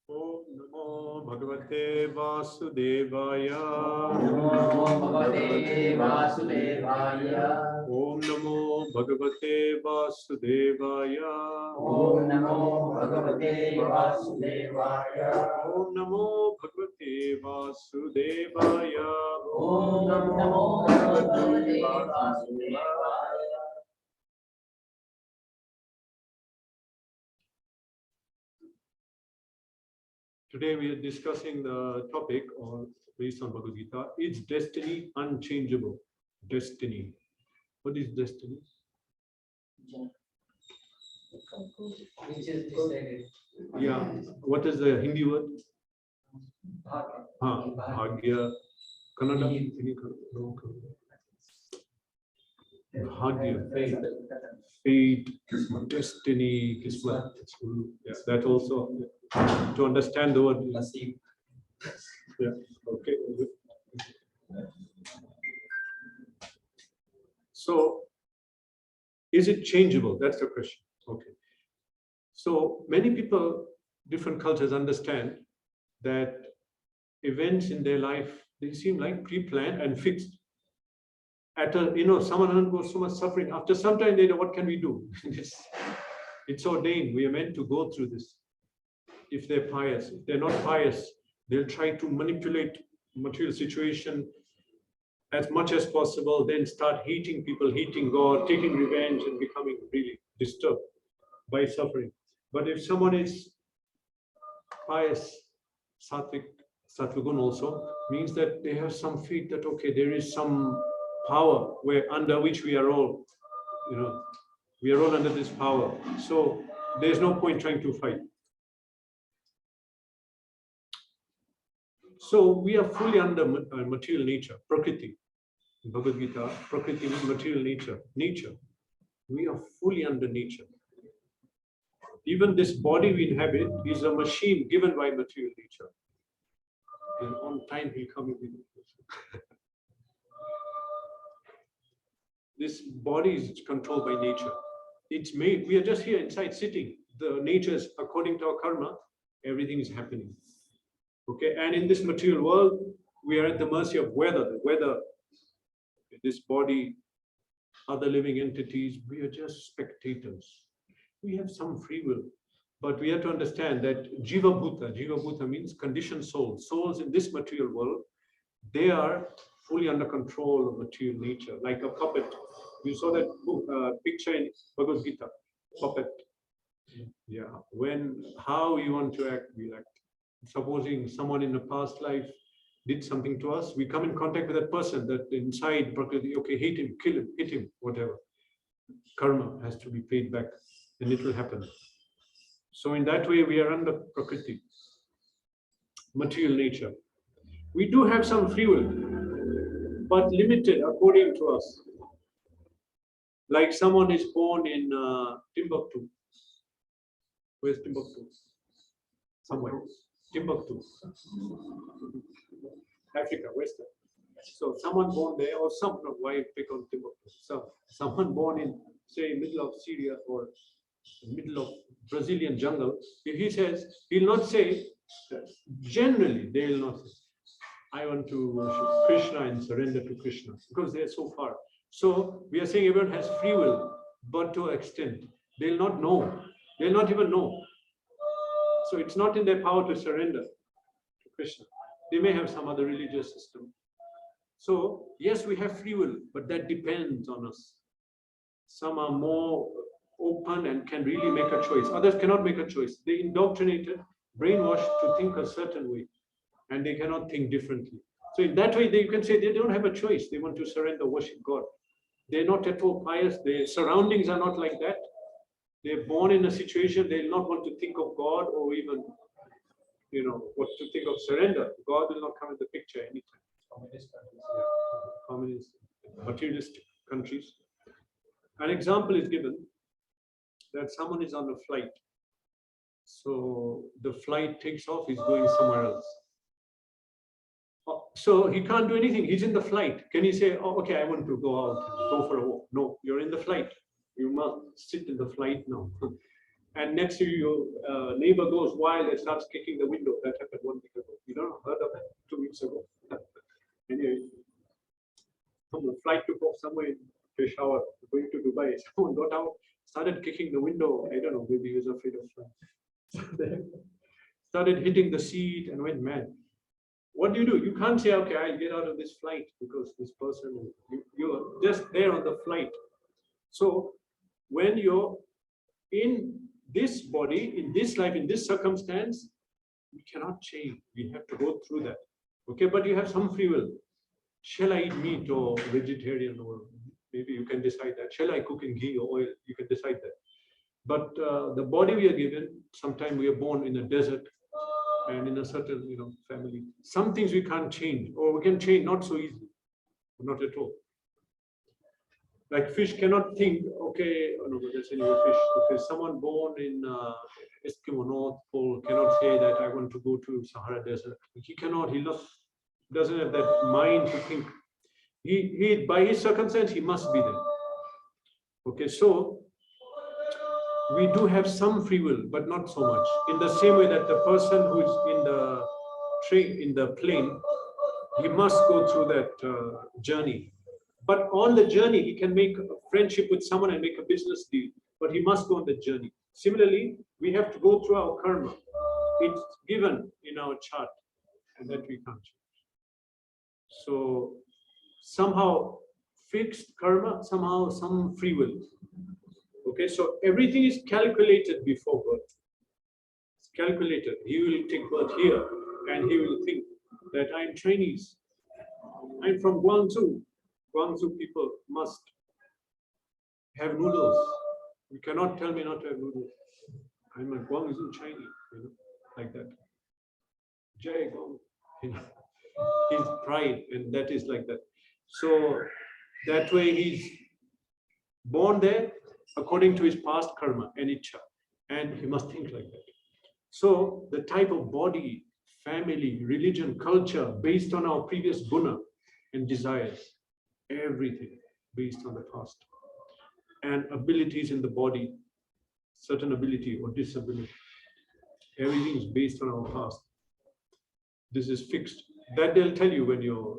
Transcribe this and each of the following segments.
Om Namo Bhagavate Vasudevaya. Om Namo Bhagavate Vasudevaya. Om Namo Bhagavate Vasudevaya. Om Namo Bhagavate Vasudevaya. Om Namo Bhagavate Vasudevaya. Today we are discussing the topic based on Bhagavad Gita. Is destiny unchangeable? Destiny. What is destiny? Which is decided. Yeah. What is the Hindi word? Bhagya. Bhagya. Kannada? Any no, Bhagya. Fate. Destiny. Kismat. Yeah, that also. To understand the word. Yeah. Okay. So, is it changeable? That's the question. Okay. So many people, different cultures understand that events in their life, they seem like pre-planned and fixed. Someone undergoes so much suffering. After some time, they know, what can we do? It's ordained. We are meant to go through this. If they're pious, if they're not pious, they'll try to manipulate material situation as much as possible, then start hating people, hating God, taking revenge and becoming really disturbed by suffering. But if someone is pious, sattvigun also, means that they have some faith that, okay, there is some power under which we are all, we are all under this power. So there's no point trying to fight. So we are fully under material nature, prakriti. In Bhagavad Gita, prakriti means material nature. Nature. We are fully under nature. Even this body we inhabit is a machine given by material nature. And on time he'll come in with it. This body is controlled by nature. It's made, we are just here inside sitting. The nature is, according to our karma, everything is happening. Okay, and in this material world, we are at the mercy of the weather, this body, other living entities, we are just spectators. We have some free will, but we have to understand that Jiva Bhuta means conditioned souls. Souls in this material world, they are fully under control of material nature, like a puppet. You saw that picture in Bhagavad Gita, puppet. Yeah, how you want to act, we act. Supposing someone in a past life did something to us, we come in contact with that person that inside Prakriti, okay, hate him, kill him, hit him, whatever. Karma has to be paid back and it will happen. So in that way, we are under Prakriti, material nature. We do have some free will, but limited according to us. Like someone is born in Timbuktu. Where's Timbuktu? Somewhere. Timbuktu. Africa, Western. So someone born there, or why pick on Timbuktu? So someone born in, say, middle of Syria or middle of Brazilian jungle, if he says, he'll not say, generally, they will not say, I want to worship Krishna and surrender to Krishna, because they're so far. So we are saying everyone has free will, but to an extent. They'll not know. They'll not even know. So it's not in their power to surrender to Krishna. They may have some other religious system. So yes, we have free will, but that depends on us. Some are more open and can really make a choice. Others cannot make a choice. They indoctrinated, brainwashed to think a certain way, and they cannot think differently. So in that way, you can say they don't have a choice. They want to surrender, worship God. They're not at all pious. Their surroundings are not like that. They're born in a situation they'll not want to think of God or even, what to think of surrender. God will not come in the picture anytime. Communist countries, communist, materialistic countries. An example is given that someone is on a flight. So the flight takes off, he's going somewhere else. So he can't do anything. He's in the flight. Can he say, oh, okay, I want to go out, go for a walk? No, you're in the flight. You must sit in the flight now. and next to you, neighbor goes wild and starts kicking the window. That happened 1 week ago. You don't know, heard of that 2 weeks ago. Anyway, the flight took off somewhere in Peshawar, going to Dubai. Someone got out, started kicking the window. I don't know, maybe he was afraid of flying. Started hitting the seat and went mad. What do? You can't say, okay, I'll get out of this flight because this person, you're just there on the flight. So when you're in this body, in this life, in this circumstance, we cannot change. We have to go through that. Okay, but you have some free will. Shall I eat meat or vegetarian, or maybe you can decide that. Shall I cook in ghee or oil? You can decide that. But the body we are given, sometimes we are born in a desert and in a certain, family. Some things we can't change, or we can change not so easily, not at all. Like fish cannot think, okay, oh no, that's anyway fish. Okay, someone born in Eskimo North Pole cannot say that I want to go to Sahara Desert. He cannot, doesn't have that mind to think. He by his circumstance, he must be there. Okay, so we do have some free will, but not so much. In the same way that the person who is in the train, in the plane, he must go through that journey. But on the journey, he can make a friendship with someone and make a business deal, but he must go on the journey. Similarly, we have to go through our karma. It's given in our chart, and that we can't change. So somehow fixed karma, somehow some free will. Okay, so everything is calculated before birth. It's calculated. He will take birth here, and he will think that I'm Chinese. I'm from Guangzhou. Guangzhou people must have noodles. You cannot tell me not to have noodles. I'm a Guangzhou Chinese, like that. Jai Guang, his pride, and that is like that. So that way he's born there according to his past karma and ichcha, and he must think like that. So the type of body, family, religion, culture, based on our previous guna and desires, everything based on the past, and abilities in the body, certain ability or disability, everything is based on our past. This is fixed. That they'll tell you when you're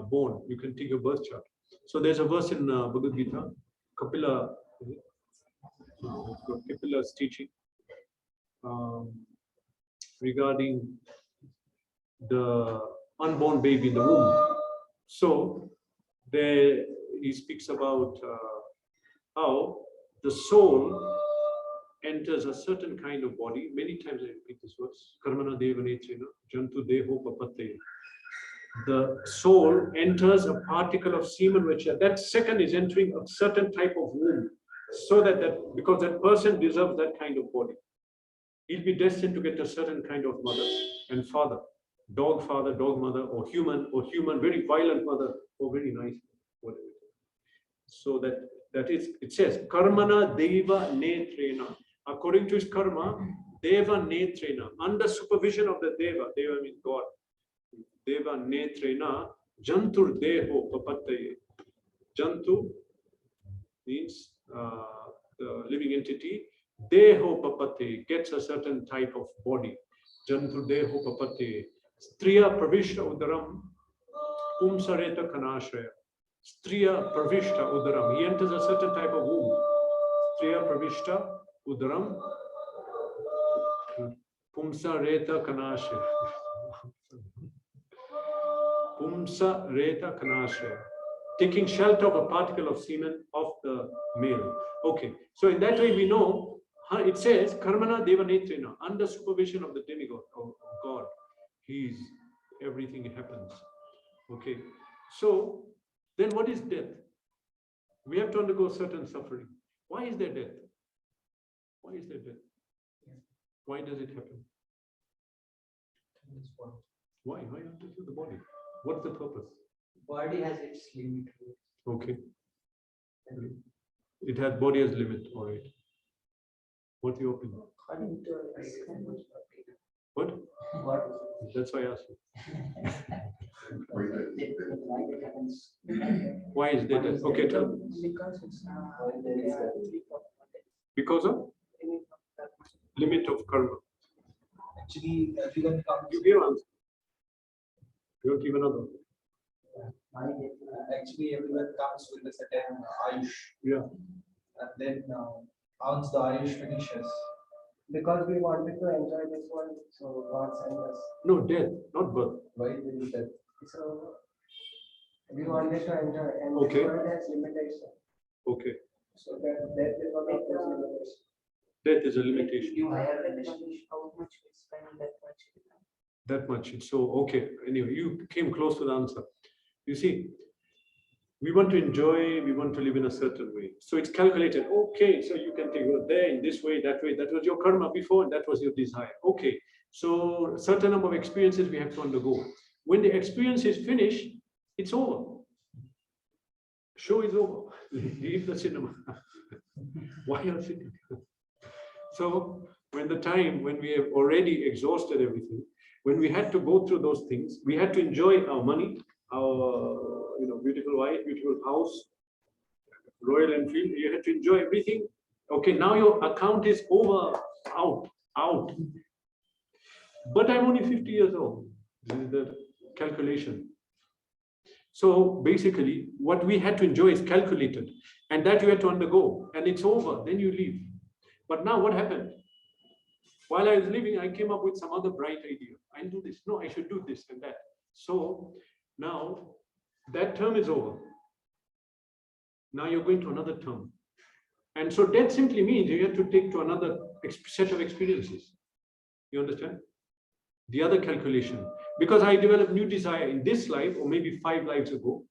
born. You can take a birth chart. So there's a verse in Bhagavad Gita, Kapila's teaching regarding the unborn baby in the womb. So there he speaks about how the soul enters a certain kind of body. Many times I repeat this verse. Karmana devanetrena jantu deho papate. The soul enters a particle of semen, which that second is entering a certain type of womb, so that because that person deserves that kind of body. He'll be destined to get a certain kind of mother and father, dog mother, or human, very violent mother, or very nice, whatever. So that is, it says, Karmana Deva Netrena. According to his karma, Deva Netrena, under supervision of the Deva means God. Deva Netrena, Jantur Deho Papataye. Jantu means the living entity. Deho Papate gets a certain type of body. Jantur Deho Papate. Striya Pravishta Udaram Pumsareta Kanashraya. Striya Pravishta Udaram. He enters a certain type of womb. Striya Pravishta Udaram Pumsareta Kanashraya. Pumsa Reta Kanashraya. Taking shelter of a particle of semen of the male. Okay, so in that way we know, it says, Karmana Devanetrena, under supervision of the demigod, or God, everything happens. Okay, so then what is death? We have to undergo certain suffering. Why is there death? Why is there death? Why does it happen? Why? Why have to kill the body? What's the purpose? Body has its limit. Okay. It has body as limit, all right. What's your opinion? What? That's why I asked you. Why is that? Okay, tell me. Because it's Because of? limit of karma? Actually, everyone comes. You give answer. You don't give another. Actually, everyone comes with a certain Ayush. Yeah. And then once the Ayush finishes, Because we wanted to enjoy this one, so God sent us. No, death, not birth. why there is that? So we wanted to enjoy, and Okay. this world has limitation. Okay. So that is one of those limitations. Death is a limitation. You hire the machine, how much we spend that much. That much. It's so okay. Anyway, you came close to the answer. You see, we want to enjoy, we want to live in a certain way. So it's calculated. Okay, so you can take it there in this way, that way. That was your karma before, and that was your desire. Okay. So a certain number of experiences we have to undergo. When the experience is finished, it's over. Show is over. Leave the cinema. Why are you sitting? So when the time when we have already exhausted everything, when we had to go through those things, we had to enjoy our money, our beautiful wife, beautiful house, Royal Enfield. You had to enjoy everything. Okay, now your account is over, out. But I'm only 50 years old. This is the calculation. So basically, what we had to enjoy is calculated, and that you had to undergo, and it's over. Then you leave. But now what happened? While I was living, I came up with some other bright idea. I'll do this. No, I should do this and that. So now that term is over. Now you're going to another term. And so death simply means you have to take to another set of experiences. You understand? The other calculation. Because I developed new desire in this life, or maybe 5 lives ago,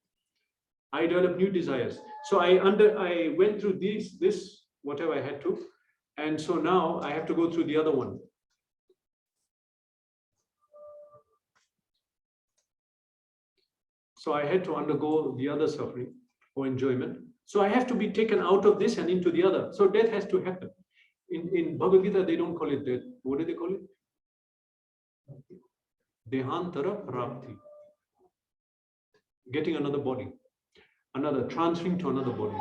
I developed new desires. So I went through this, whatever I had to. And so now I have to go through the other one. So I had to undergo the other suffering or enjoyment. So I have to be taken out of this and into the other. So death has to happen. In Bhagavad Gita, they don't call it death. What do they call it? Dehantara Prapti. Getting another body. Transferring to another body.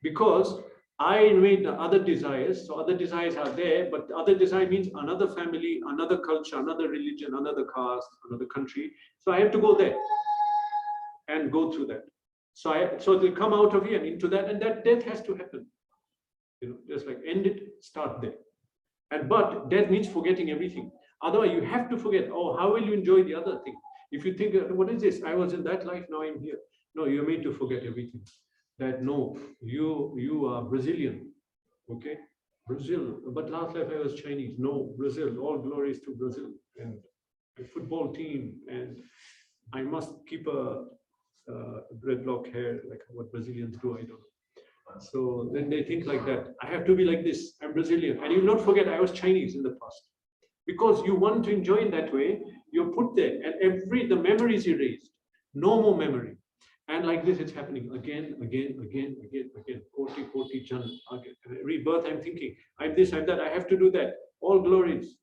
Because I made the other desires, so other desires are there, but the other desire means another family, another culture, another religion, another caste, another country. So I have to go there and go through that. So they come out of here and into that, and that death has to happen. Just like end it, start there. But death means forgetting everything. Otherwise, you have to forget. Oh, how will you enjoy the other thing? If you think, what is this? I was in that life, now I'm here. No, you're made to forget everything. That no, you are Brazilian, okay? Brazil, but last life I was Chinese. No, Brazil, all glories to Brazil and a football team, and I must keep a dreadlock hair like what Brazilians do, I don't know. So then they think like that. I have to be like this, I'm Brazilian. And you not forget I was Chinese in the past. Because you want to enjoy in that way, you're put there, and the memory is erased. No more memory. And like this, it's happening again. Koti jan again. Rebirth, I'm thinking, I'm this, I'm that, I have to do that. All glories.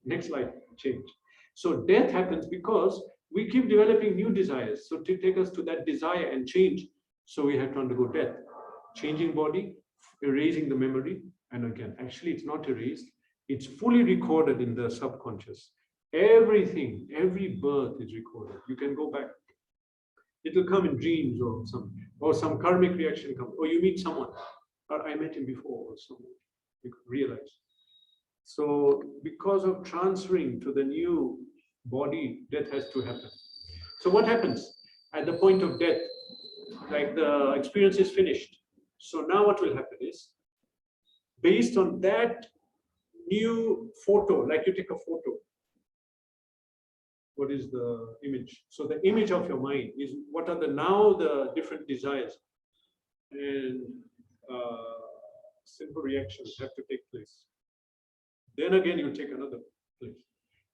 Next life, change. So death happens because we keep developing new desires. So to take us to that desire and change, so we have to undergo death. Changing body, erasing the memory. And again, actually, it's not erased. It's fully recorded in the subconscious. Everything, every birth is recorded. You can go back. It will come in dreams or some karmic reaction comes, or you meet someone, or I met him before, or someone, you could realize. So because of transferring to the new body, death has to happen. So what happens at the point of death? Like the experience is finished. So now what will happen is, based on that new photo, like you take a photo, what is the image? So the image of your mind is what are the different desires, and simple reactions have to take place. Then again, you take another place.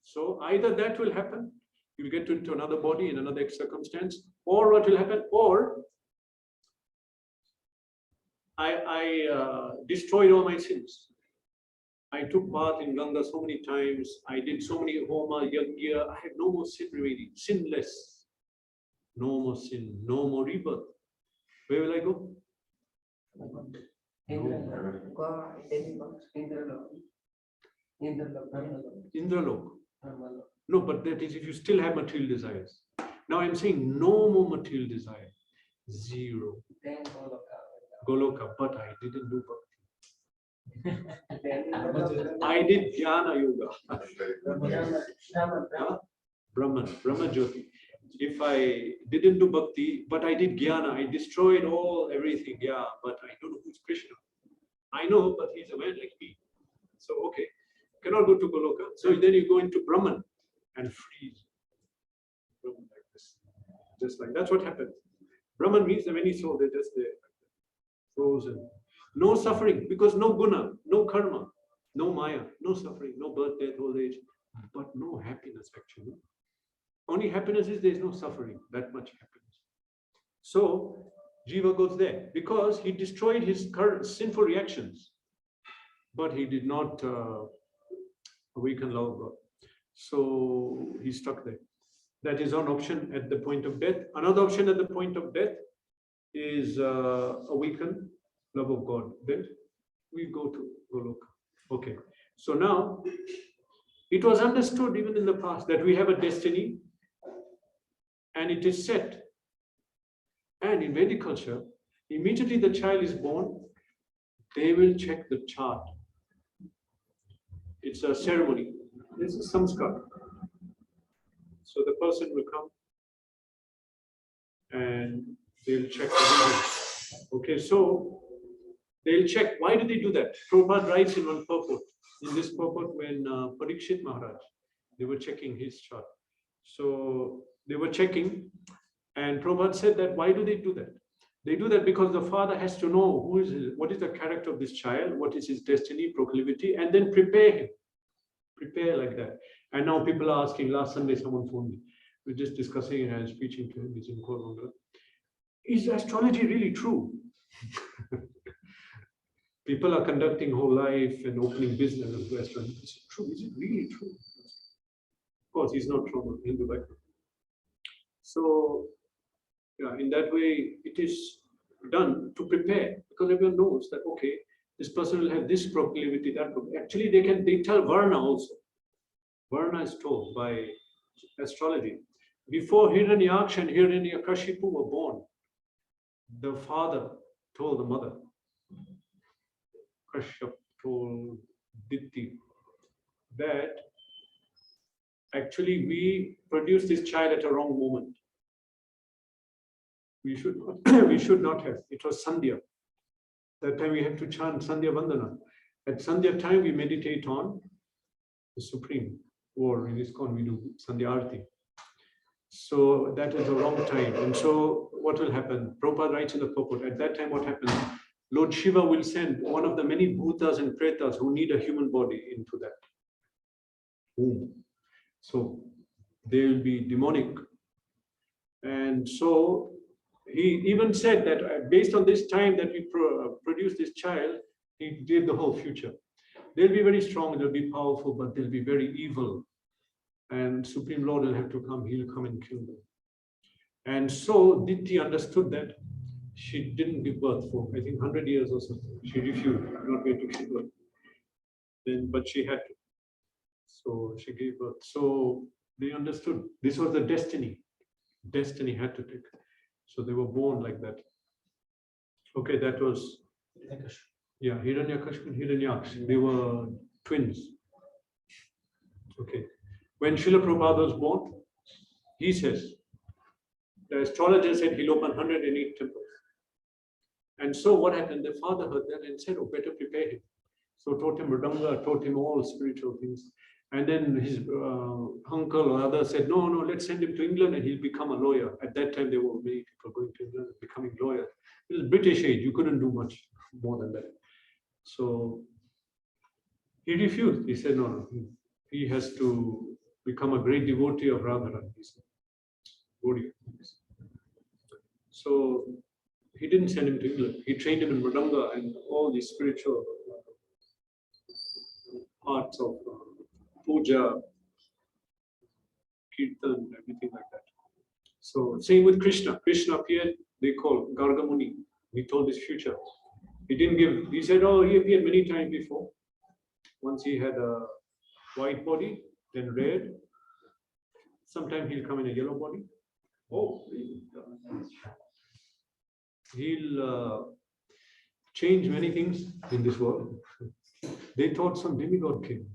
So either that will happen, you'll get into another body in another circumstance, or what will happen, or I destroyed all my sins. I took part in Ganga so many times. I did so many homa, yajna. I had no more sin remaining. Sinless. No more sin. No more rebirth. Where will I go? Indralok. No, but that is if you still have material desires. Now I'm saying no more material desire. Zero. Goloka, but I didn't do bhakti. I did jnana yoga. Brahman, Brahma Jyoti. If I didn't do bhakti, but I did jnana, I destroyed everything. Yeah, but I don't know who's Krishna. I know, but he's a man like me. So okay, cannot go to Goloka. So then you go into Brahman and freeze. Brahman like this, just like that's what happens. Brahman means that many souls, they're just there, frozen. No suffering, because no guna, no karma, no maya, no suffering, no birth, death, old age, but no happiness actually. Only happiness is there is no suffering, that much happiness. So Jiva goes there because he destroyed his current sinful reactions, but he did not awaken love of God. So he's stuck there. That is one option at the point of death. Another option at the point of death is awaken love of God. Then we go to Goloka. Okay. So now it was understood even in the past that we have a destiny and it is set. And in Vedic culture, immediately the child is born, they will check the chart. It's a ceremony. This is samskar. So the person will come and they'll check everything. Okay, so they'll check. Why do they do that? Prabhupada writes in one purport. In this purport, when Parikshit Maharaj, they were checking his chart. So they were checking, and Prabhupada said that why do they do that? They do that because the father has to know what is the character of this child, what is his destiny, proclivity, and then prepare him. Prepare like that. And now people are asking, last Sunday someone phoned me. We're just discussing and I was speaking to him, he's in Kuala. Is astrology really true? People are conducting whole life and opening business of astrology. Is it true? Is it really true? Of course, he's not from a Hindu background. So, yeah, in that way, it is done to prepare because everyone knows that, okay, this person will have this proclivity, that proclivity. Actually, they tell Varna also. Varna is told by astrology. Before Hiranyaksha and Hiranyakashipu were born, the father told the mother, Kashyap told Diti, that actually we produced this child at a wrong moment. We should not have. It was Sandhya. That time we have to chant Sandhya Vandana. At Sandhya time we meditate on the Supreme, or in ISKCON we do Sandhya Arati. So that is a wrong time. And so what will happen? Prabhupada writes in the purport, at that time what happens? Lord Shiva will send one of the many bhutas and pretas who need a human body into that womb. So they will be demonic. And so he even said that based on this time that we produce this child, he gave the whole future. They'll be very strong, they'll be powerful, but they'll be very evil. And Supreme Lord will have to come, he'll come and kill them. And so Diti understood that. She didn't give birth for, I think, 100 years or something. She refused, not going to give birth. Then, but she had to. So she gave birth. So they understood this was the destiny. Destiny had to take. So they were born like that. Okay, that was, yeah, Hiranyakashipu and Hiranyaksha. They were twins. Okay. When Srila Prabhupada was born, he says, the astrologer said he'll open 108 temples. And so what happened? The father heard that and said, oh, better prepare him. So taught him Mridanga, taught him all spiritual things. And then his uncle or other said, no, let's send him to England and he'll become a lawyer. At that time, there were many people going to England and becoming lawyers. It was British age, you couldn't do much more than that. So he refused. He said, no, he has to become a great devotee of Radharani. He said, so he didn't send him to England. He trained him in Mridanga and all these spiritual arts of puja, kirtan, everything like that. So same with Krishna. Krishna appeared, they call Gargamuni. He told his future. He didn't give, he said, oh, he appeared many times before. Once he had a white body, then red. Sometimes he'll come in a yellow body. Oh, he'll change many things in this world. They thought some demigod came.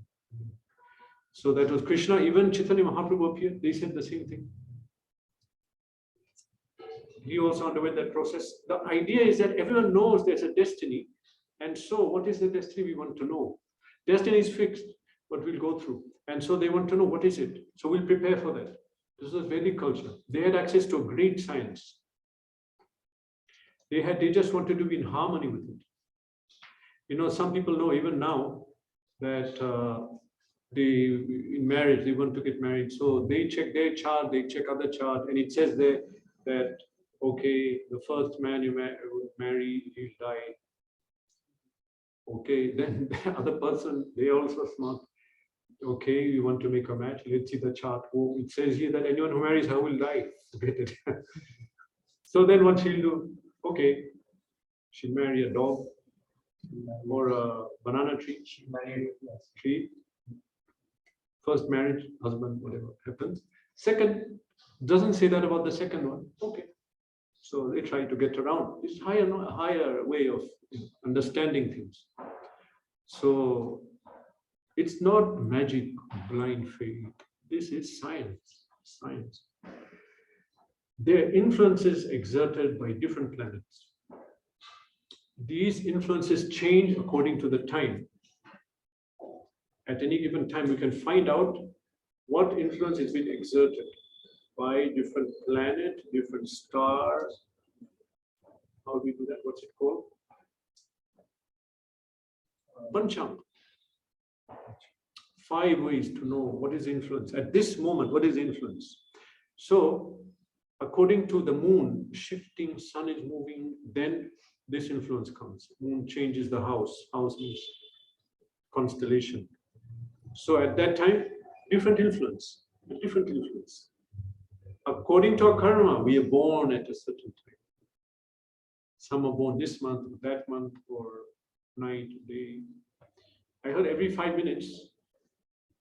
So that was Krishna. Even Chaitanya Mahaprabhu appeared. They said the same thing. He also underwent that process. The idea is that everyone knows there's a destiny. And so what is the destiny we want to know? Destiny is fixed, but we'll go through. And so they want to know what is it. So we'll prepare for that. This was Vedic culture. They had access to a great science. They just wanted to be in harmony with it. You know, some people know even now that in marriage, they want to get married. So they check their chart, they check other chart, and it says there that, okay, the first man you marry, he'll die. Okay, then the other person, they also smart. Okay, you want to make a match, let's see the chart. Oh, it says here that anyone who marries her will die. Get it? So then what she'll do? Okay, she'll marry a dog or a banana tree. She married, yes. Tree. First marriage, husband, whatever happens. Second, doesn't say that about the second one. Okay. So they try to get around. It's higher way of understanding things. So it's not magic, blind faith. This is science. Science. Their influences exerted by different planets. These influences change according to the time. At any given time, we can find out what influence has been exerted by different planets, different stars. How do we do that? What's it called? Pancham. 5 ways to know what is influence. At this moment, what is influence? So, according to the moon, shifting, sun is moving, then this influence comes. Moon changes the house. House means constellation. So at that time, different influence. According to our karma, we are born at a certain time. Some are born this month, that month, or night, day. I heard every 5 minutes,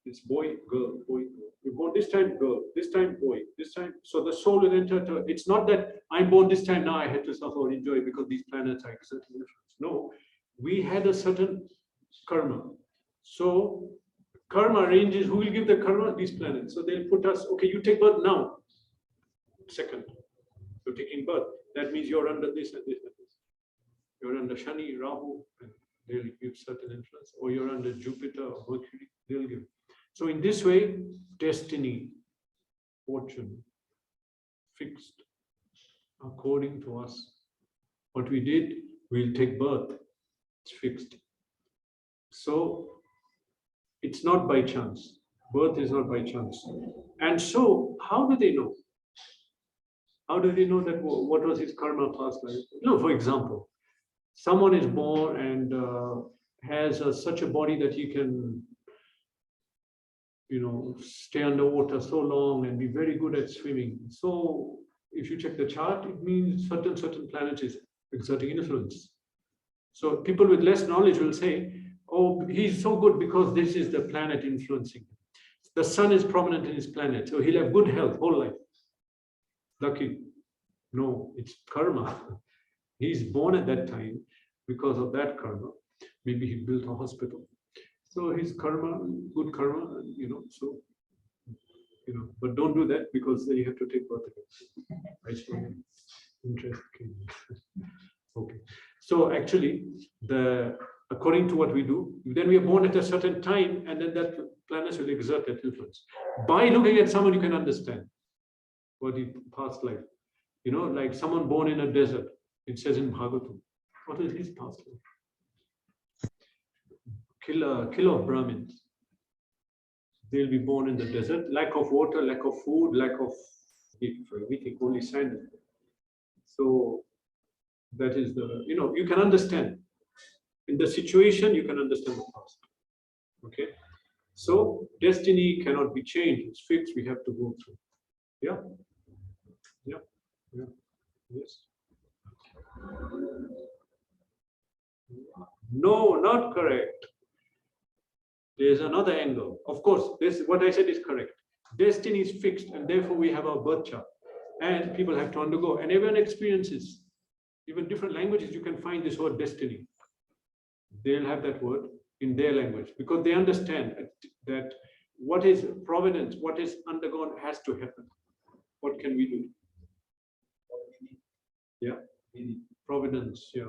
it's boy, girl, boy, girl. You're born this time, girl, this time, boy, this time. So the soul will enter. It's not that I'm born this time, now I had to suffer or enjoy because these planets are exerting influence. No, we had a certain karma. So karma arranges who will give the karma? These planets. So they'll put us, okay, you take birth now. Second, you're taking birth. That means you're under this and this and this. You're under Shani, Rahu, and they'll give certain influence. Or you're under Jupiter or Mercury, they'll give. So in this way, destiny, fortune, fixed according to us. What we did, we'll take birth. It's fixed. So it's not by chance. Birth is not by chance. And so, how do they know? How do they know that what was his karma past life? No, for example, someone is born and has such a body that he can, stay underwater so long and be very good at swimming. So, if you check the chart, it means certain planet is exerting influence. So, people with less knowledge will say, oh, he's so good because this is the planet influencing him. The sun is prominent in his planet, so he'll have good health whole life. Lucky. No, it's karma. He's born at that time because of that karma. Maybe he built a hospital. So his karma, good karma, so, but don't do that because then you have to take birth again. I see. Interesting. Okay. So actually, according to what we do, then we are born at a certain time, and then that planet will exert that influence. By looking at someone, you can understand what he past life. Like someone born in a desert. It says in Bhagavatam. What is his past life? Killer of Brahmins. They'll be born in the desert. Lack of water, lack of food, lack of everything, only sand. So that is you can understand. In the situation, you can understand the past. Okay? So destiny cannot be changed. It's fixed. We have to go through. Yeah? Yeah. Yeah. Yes. No, not correct. There's another angle. Of course, this what I said is correct. Destiny is fixed, and therefore we have our birth chart, and people have to undergo, and everyone experiences. Even different languages, you can find this word destiny. They'll have that word in their language because they understand that what is providence, what is undergone has to happen. What can we do? Yeah, providence, yeah,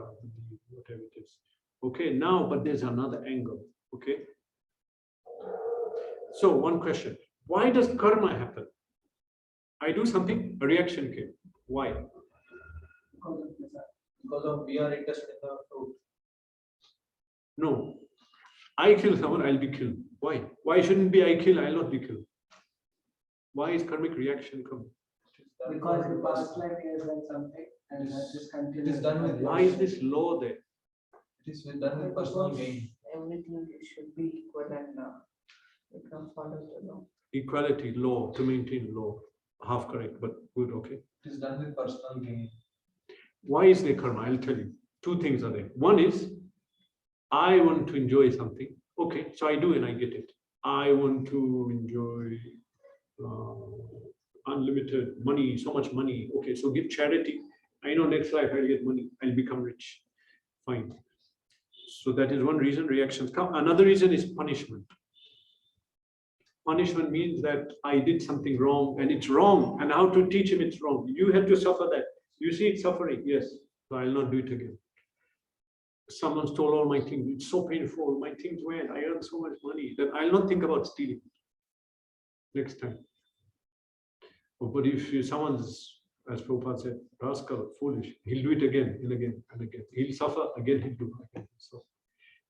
whatever it is. Okay, now, but there's another angle. Okay. So one question, why does karma happen? I do something, a reaction came. Why? Because of we are interested in the fruit. No, I kill someone, I'll be killed. Why? Why shouldn't be I kill, I'll not be killed? Why is karmic reaction coming? Because in past life he has done something and that just continues. It is done with Why is this law there? It is done with personal gain. Everything should be equal and we can follow the law. Equality, law, to maintain law. Half correct, but good, okay. It is done with personal gain. Why is there karma? I'll tell you. Two things are there. One is, I want to enjoy something. Okay, so I do and I get it. I want to enjoy unlimited money, so much money. Okay, so give charity. I know next life I'll get money. I'll become rich. Fine. So that is one reason reactions come. Another reason is punishment. Punishment means that I did something wrong and it's wrong. And how to teach him it's wrong? You have to suffer that. You see it's suffering. Yes, so I'll not do it again. Someone stole all my things. It's so painful. My things went. I earned so much money that I'll not think about stealing next time. But if someone's, as Prabhupada said, rascal, foolish, he'll do it again and again and again. He'll suffer again, he'll do it again.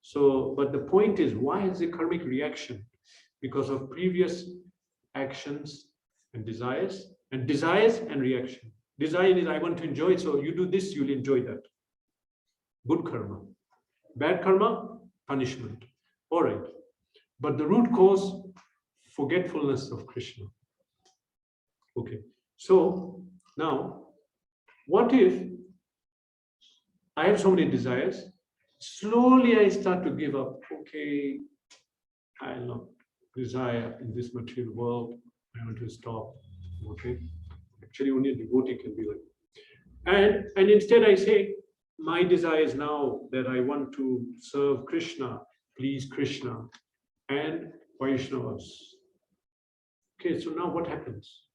So, but the point is, why is the karmic reaction? Because of previous actions and desires and reaction. Desire is I want to enjoy, so you do this, you'll enjoy that. Good karma. Bad karma, punishment. All right. But the root cause, forgetfulness of Krishna. Okay. So now, what if I have so many desires? Slowly I start to give up. Okay, I'll not desire in this material world. I want to stop. Okay. Actually, only a devotee can be like that. And instead I say, my desire is now that I want to serve Krishna, please Krishna and Vaishnavas. Okay, so now what happens?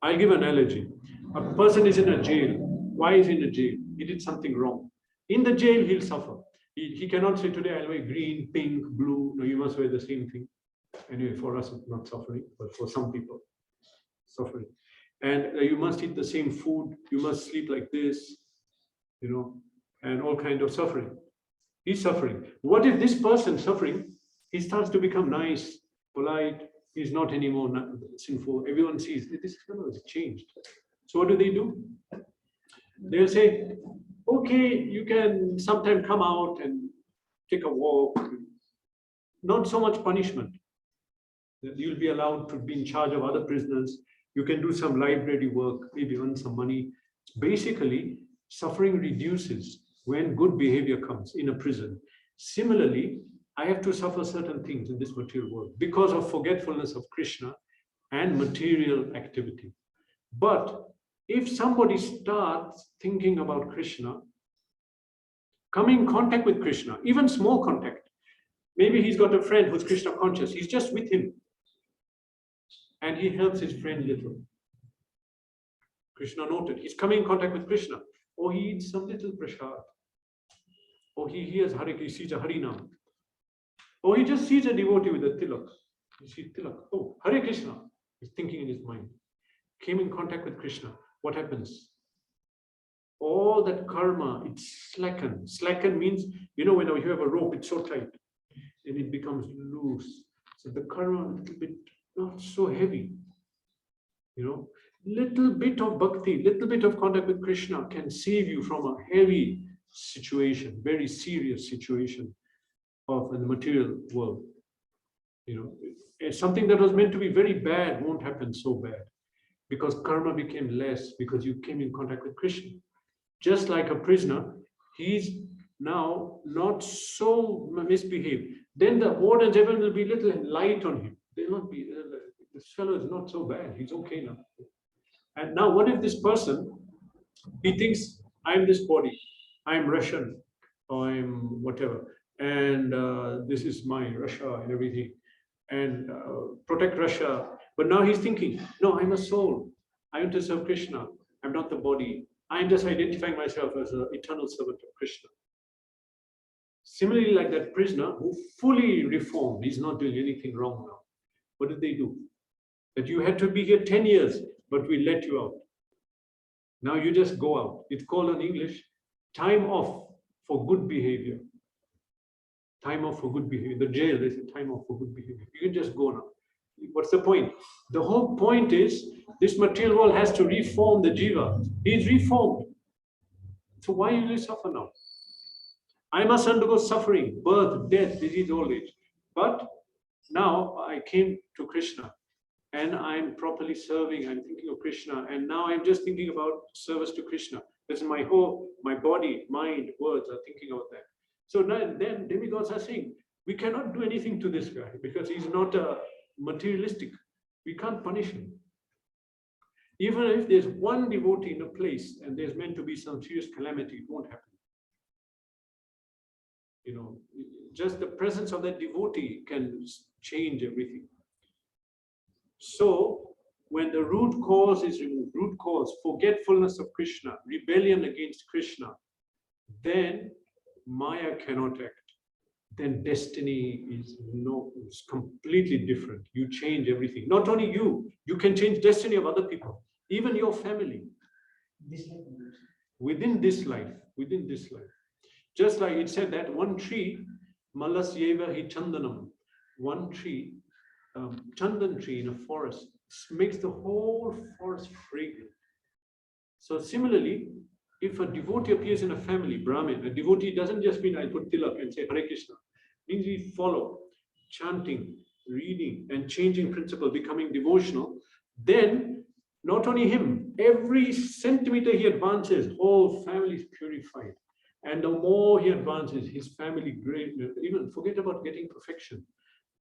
I'll give an analogy. A person is in a jail. Why is he in a jail? He did something wrong. In the jail, he'll suffer. He cannot say today I'll wear green, pink, blue. No, you must wear the same thing. Anyway, for us, it's not suffering, but for some people, suffering. And you must eat the same food. You must sleep like this, you know, and all kind of suffering. He's suffering. What if this person suffering, he starts to become nice, polite, he's not anymore sinful. Everyone sees this fellow has changed. So what do? They'll say, okay, you can sometime come out and take a walk. Not so much punishment. You'll be allowed to be in charge of other prisoners. You can do some library work, maybe earn some money. Basically, suffering reduces when good behavior comes in a prison. Similarly, I have to suffer certain things in this material world because of forgetfulness of Krishna and material activity. But if somebody starts thinking about Krishna, coming in contact with Krishna, even small contact, maybe he's got a friend who's Krishna conscious, he's just with him and he helps his friend little. Krishna noted, he's coming in contact with Krishna, or he eats some little prasad, or he hears Hare, he sees a Harinam, or he just sees a devotee with a tilak. You see tilak, oh, Hare Krishna. He's thinking in his mind. Came in contact with Krishna. What happens? All that karma, it's slacken. Slacken means, you know, when you have a rope, it's so tight, and it becomes loose. So the karma a little bit not so heavy. You know, little bit of bhakti, little bit of contact with Krishna can save you from a heavy situation, very serious situation of the material world. You know, something that was meant to be very bad won't happen so bad because karma became less because you came in contact with Krishna. Just like a prisoner, he's now not so misbehaved, then the wardens, everyone will be little light on him. They'll not be, this fellow is not so bad, he's okay now. And now what if this person, he thinks, I'm this body, I'm Russian, or I'm whatever, and this is my Russia and everything, and protect Russia. But now he's thinking, no, I'm a soul. I want to serve Krishna. I'm not the body. I'm just identifying myself as an eternal servant of Krishna. Similarly, like that prisoner who fully reformed, he's not doing anything wrong now. What did they do? That you had to be here 10 years, but we let you out. Now you just go out. It's called in English, time off for good behavior. Time off for good behavior. The jail, they say time off for good behavior. You can just go now. What's the point? The whole point is this material world has to reform the jiva. He's reformed. So why will you suffer now? I must undergo suffering, birth, death, disease, old age. But now I came to Krishna and I'm properly serving. I'm thinking of Krishna. And now I'm just thinking about service to Krishna. This is my whole, my body, mind, words are thinking about that. So now, then demigods are saying, we cannot do anything to this guy because he's not materialistic. We can't punish him. Even if there's one devotee in a place and there's meant to be some serious calamity, it won't happen. You know, just the presence of that devotee can change everything. So when the root cause is removed, root cause, forgetfulness of Krishna, rebellion against Krishna, then Maya cannot act. Then destiny is completely different. You change everything. Not only you can change destiny of other people, even your family. Within this life. Just like it said that one tree, Malasyeva hi chandanam, one tree, chandan tree in a forest, makes the whole forest fragrant. So similarly, if a devotee appears in a family, Brahmin, a devotee doesn't just mean I put tilak and say Hare Krishna. It means we follow, chanting, reading, and changing principle, becoming devotional. Then, not only him, every centimeter he advances, whole family is purified. And the more he advances, his family great, even forget about getting perfection,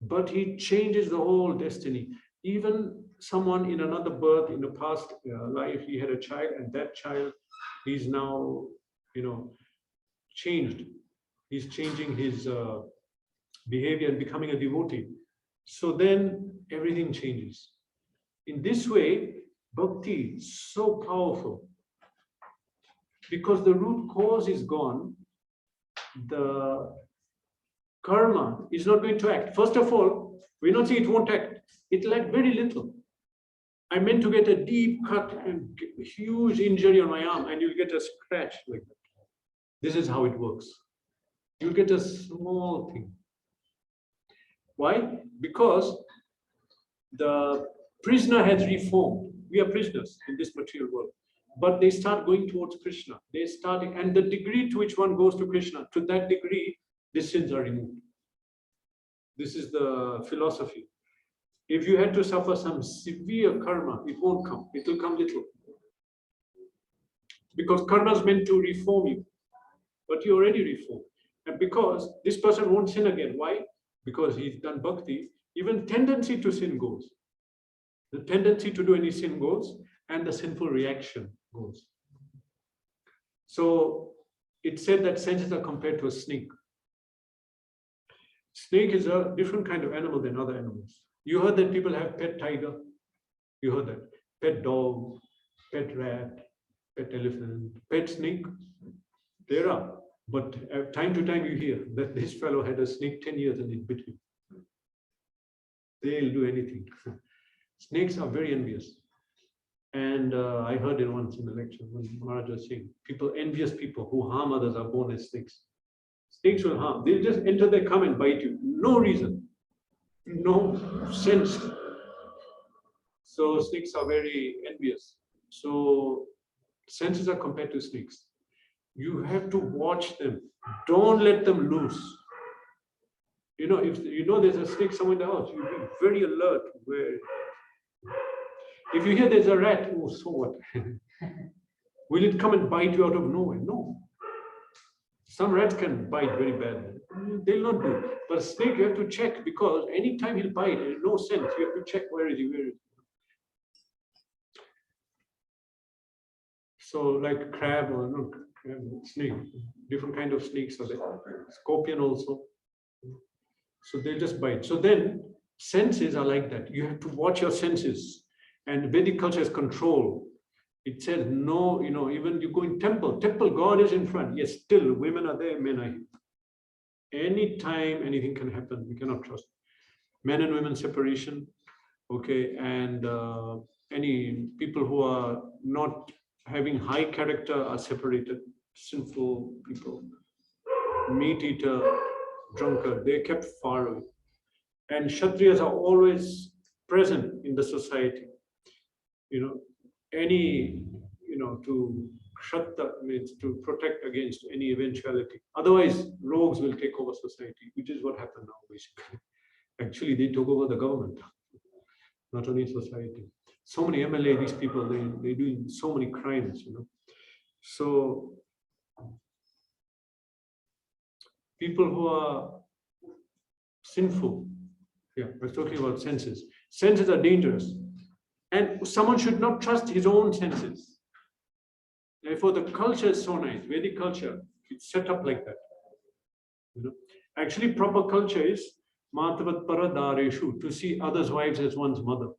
but he changes the whole destiny. Even someone in another birth, in the past life, he had a child, and that child, he's now, changed. He's changing his behavior and becoming a devotee. So then everything changes. In this way, bhakti is so powerful. Because the root cause is gone, the karma is not going to act. First of all, we're not saying it won't act. It'll act very little. I meant to get a deep cut and huge injury on my arm, and you'll get a scratch like that. This is how it works. You'll get a small thing. Why? Because the prisoner has reformed. We are prisoners in this material world. But they start going towards Krishna. They start, and the degree to which one goes to Krishna, to that degree, the sins are removed. This is the philosophy. If you had to suffer some severe karma, it won't come. It will come little. Because karma is meant to reform you. But you already reformed. And because this person won't sin again. Why? Because he's done bhakti. Even tendency to sin goes. The tendency to do any sin goes, and the sinful reaction goes. So it said that senses are compared to a snake. Snake is a different kind of animal than other animals. You heard that people have pet tiger. You heard that. Pet dog, pet rat, pet elephant, pet snake. There are. But time to time you hear that this fellow had a snake 10 years and it bit him. They'll do anything. Snakes are very envious. And I heard it once in a lecture when Maharaj was saying, envious people who harm others are born as snakes. Snakes will harm. They'll just enter, they come and bite you. No reason. No sense. So snakes are very envious. So senses are compared to snakes. You have to watch them. Don't let them loose. If you know there's a snake somewhere in the house, you be very alert. If you hear there's a rat, oh, so what? Will it come and bite you out of nowhere? No. Some rats can bite very badly. They'll not do. But a snake, you have to check, because anytime he'll bite, there's no sense. You have to check where is he. So like crab or not crab, snake, different kind of snakes are there. Scorpion also. So they just bite. So then senses are like that. You have to watch your senses. And Vedic culture is control. It says no, even you go in temple, God is in front. Yes, still women are there, men are here. Anytime anything can happen, we cannot trust. Men and women separation, okay, and any people who are not having high character are separated. Sinful people, meat eater, drunkard, they're kept far away. And Kshatriyas are always present in the society. To Kshatta means to protect against any eventuality. Otherwise, rogues will take over society, which is what happened now, basically. Actually, they took over the government, not only society. So many MLA, these people, they're doing so many crimes, So, people who are sinful, we're talking about senses. Senses are dangerous. And someone should not trust his own senses. Therefore, the culture is so nice. Vedic culture, it's set up like that. Actually, proper culture is Matavat Paradareshu, to see others' wives as one's mother.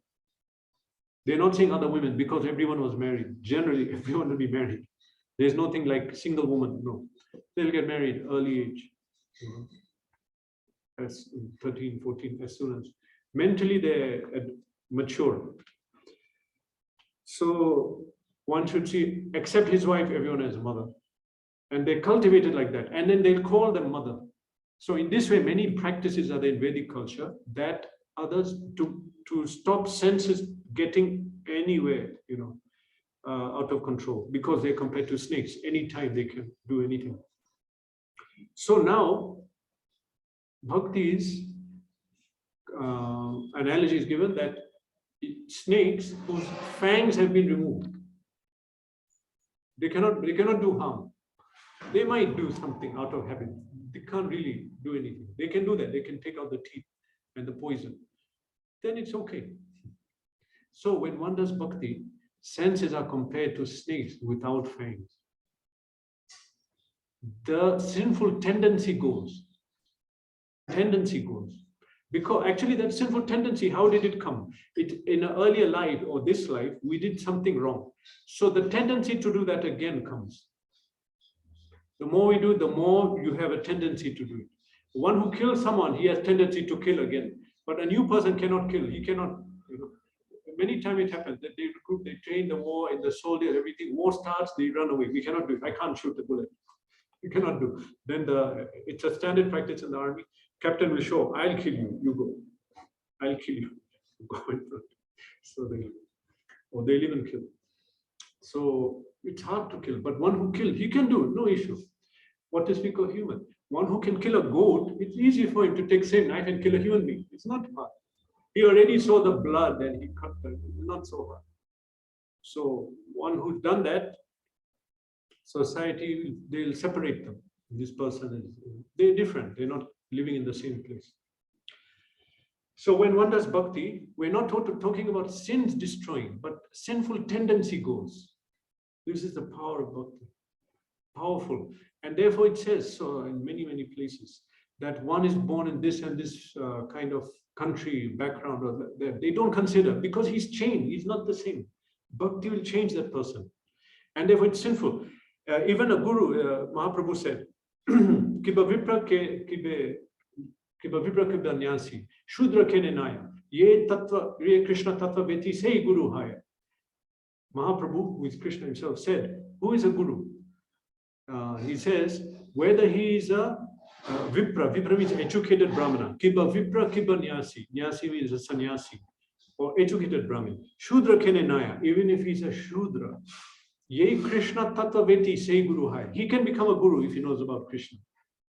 They're not saying other women because everyone was married. Generally, everyone will be married. There's nothing like single woman. No, they'll get married early age. As 13, 14, as soon as mentally they're mature. So one should see, except his wife, everyone as a mother. And they cultivate it like that. And then they'll call them mother. So in this way, many practices are there in Vedic culture that others to stop senses getting anywhere, out of control, because they're compared to snakes. Anytime they can do anything. So now, Bhakti's analogy is given that snakes whose fangs have been removed, they cannot do harm. They might do something out of habit. They can't really do anything. They can do that. They can take out the teeth and the poison. Then it's okay. So when one does bhakti, senses are compared to snakes without fangs. The sinful tendency goes. Because actually that sinful tendency, how did it come? In an earlier life or this life, we did something wrong. So the tendency to do that again comes. The more we do, the more you have a tendency to do it. One who kills someone, he has tendency to kill again. But a new person cannot kill. He cannot, many times it happens that they recruit, they train the war in the soldier, everything. War starts, they run away. We cannot do it. I can't shoot the bullet. You cannot do. Then it's a standard practice in the army. Captain will show, I'll kill you, you go. I'll kill you. Go in front. So they'll even kill. So it's hard to kill, but one who kills, he can do it, no issue. What to speak of human? One who can kill a goat, it's easy for him to take same knife and kill a human being. It's not hard. He already saw the blood and he cut the, not so hard. So one who's done that, society, they'll separate them. This person they're different. They're not living in the same place. So when one does bhakti, we're not talking about sins destroying, but sinful tendency goes. This is the power of bhakti. Powerful. And therefore it says so in many, many places that one is born in this and this kind of country background or that. They don't consider because he's changed. He's not the same. Bhakti will change that person. And therefore it's sinful. Even a guru, Mahaprabhu said, Kiba vipra kiba nyasi, shudra kene naya, ye tattva, ye Krishna tattva veti sei guru haya. Mahaprabhu, who is Krishna himself, said, who is a guru? He says, whether he is a vipra means educated brahmana, kiba vipra kiba nyasi means a sannyasi, or educated brahmin, shudra kene naya, even if he's a shudra, ye Krishna tattva veti sei guru haya. He can become a guru if he knows about Krishna.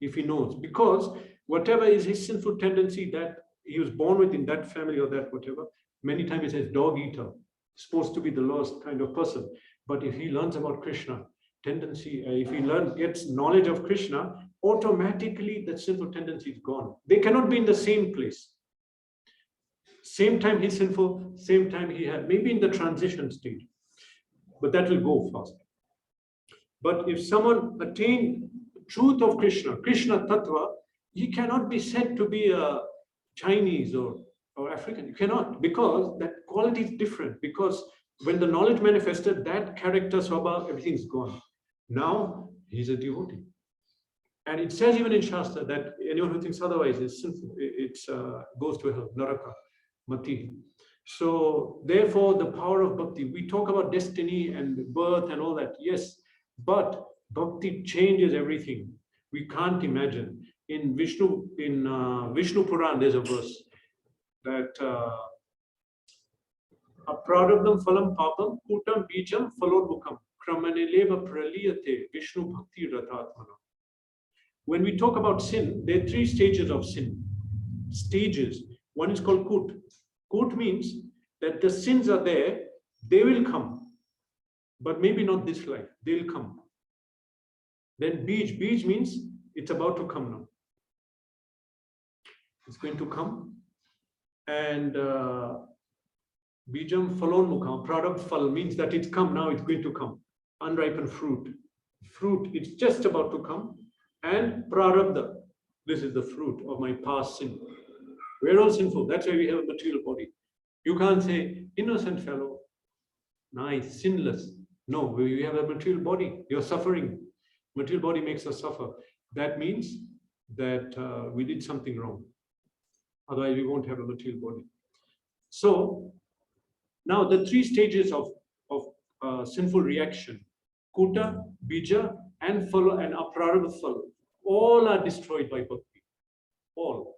If he knows, because whatever is his sinful tendency that he was born with in that family or that whatever, many times it says dog eater, supposed to be the lowest kind of person. But if he learns about Krishna, tendency, if he gets knowledge of Krishna, automatically that sinful tendency is gone. They cannot be in the same place. Same time he's sinful, same time he had, maybe in the transition stage, but that will go fast. But if someone attained truth of Krishna, Krishna Tattva, he cannot be said to be a Chinese or African. You cannot, because that quality is different. Because when the knowledge manifested, that character, swabha, everything's gone. Now he's a devotee. And it says even in Shastra that anyone who thinks otherwise is sinful. It goes to hell, naraka, mati. So therefore, the power of bhakti. We talk about destiny and birth and all that. Yes, but bhakti changes everything. We can't imagine. In Vishnu Puran, there's a verse that aprarabdam phalam papam kutam bijam phalodmukam kramaneleva praliyate Vishnu bhakti ratatmana. When we talk about sin, there are 3 stages of sin. Stages. One is called kut. Kut means that the sins are there, they will come, but maybe not this life, they'll come. Then bij. Bij means it's about to come now. It's going to come. And bijam phalonmukha, product phal means that it's come now, it's going to come. Unripened fruit. Fruit, it's just about to come. And prarabdha, this is the fruit of my past sin. We're all sinful. That's why we have a material body. You can't say, innocent fellow, nice, sinless. No, we have a material body. You're suffering. Material body makes us suffer. That means that we did something wrong. Otherwise, we won't have a material body. So, now the 3 stages of sinful reaction, kuta, bija, and phala and aprarabdha phala, all are destroyed by bhakti. All.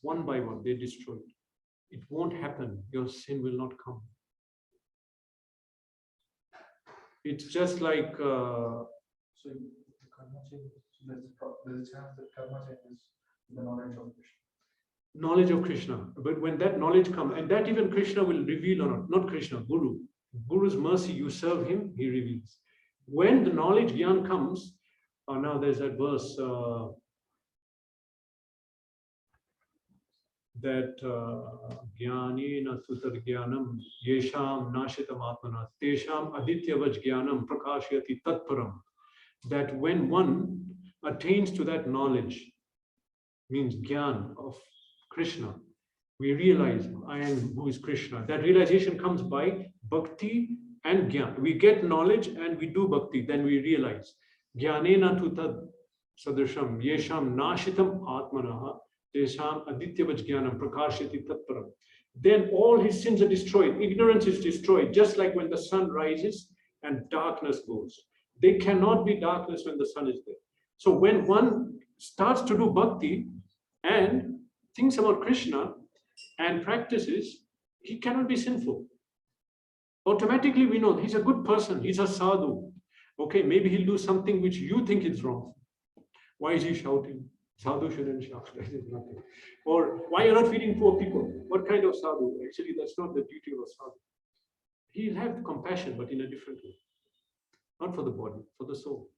One by one, they're destroyed. It won't happen. Your sin will not come. It's just like So the karma changes. There's a chance that karma changes the knowledge of Krishna. knowledge of Krishna. But when that knowledge comes, and that even Krishna will reveal or not Krishna, Guru. Guru's mercy, you serve him, he reveals. When the knowledge, Gyan comes, now there's that verse that Jnanena Sutar Jnanam Yesham Nashitam Atmana Tesham Adityavaj Jnanam Prakashyati Tatparam. That when one attains to that knowledge, means Gyan of Krishna, we realize I am who is Krishna. That realization comes by bhakti and Gyan. We get knowledge and we do bhakti, then we realize. Jnanena tu tad sadrasham yesham nashitam atmanaha tesham adityavaj jnanam prakashyati tatparam. Then all his sins are destroyed. Ignorance is destroyed, just like when the sun rises and darkness goes. There cannot be darkness when the sun is there. So when one starts to do bhakti and thinks about Krishna and practices, he cannot be sinful. Automatically we know he's a good person, he's a sadhu. Okay, maybe he'll do something which you think is wrong. Why is he shouting? Sadhu shouldn't shout. That is nothing. Or why you're not feeding poor people? What kind of sadhu? Actually, that's not the duty of a sadhu. He'll have compassion, but in a different way. Not for the body, for the soul.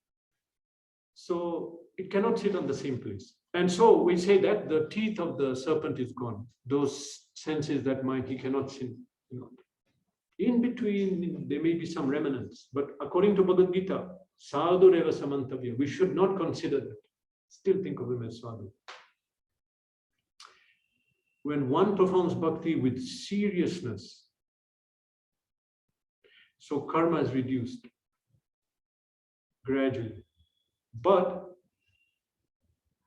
So it cannot sit on the same place. And so we say that the teeth of the serpent is gone. Those senses that mind, he cannot sin. In between, there may be some remnants. But according to Bhagavad Gita, sadhu reva samantavya, we should not consider that. Still think of him as sadhu. When one performs bhakti with seriousness, so karma is reduced gradually. But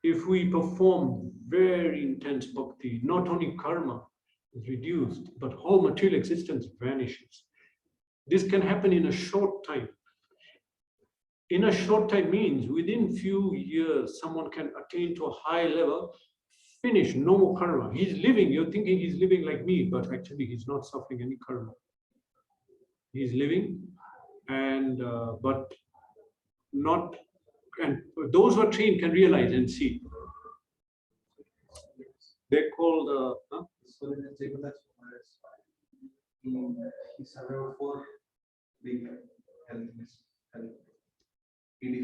if we perform very intense bhakti, not only karma is reduced, but whole material existence vanishes. This can happen in a short time. In a short time means within few years, someone can attain to a high level, finish, no more karma. He's living, you're thinking he's living like me, but actually he's not suffering any karma. He's living, and but not, and those who are trained can realize and see. They're called, So in the Jacob, that's he survived for the health.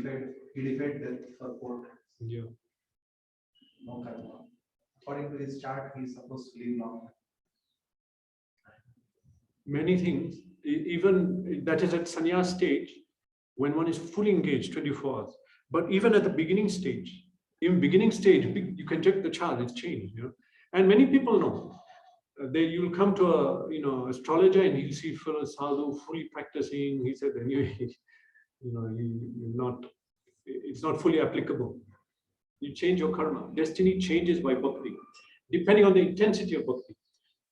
defied death for 4 times. Yeah. No karma. According to his chart, he is supposed to live long. Many things, even that is at sannyas stage, when one is fully engaged 24 hours. But even at the beginning stage, you can check the chart, it's changed. And many people know. You'll come to a astrologer and he'll see fellow sadhu fully practicing. He said anyway, it's not fully applicable. You change your karma. Destiny changes by bhakti, depending on the intensity of bhakti.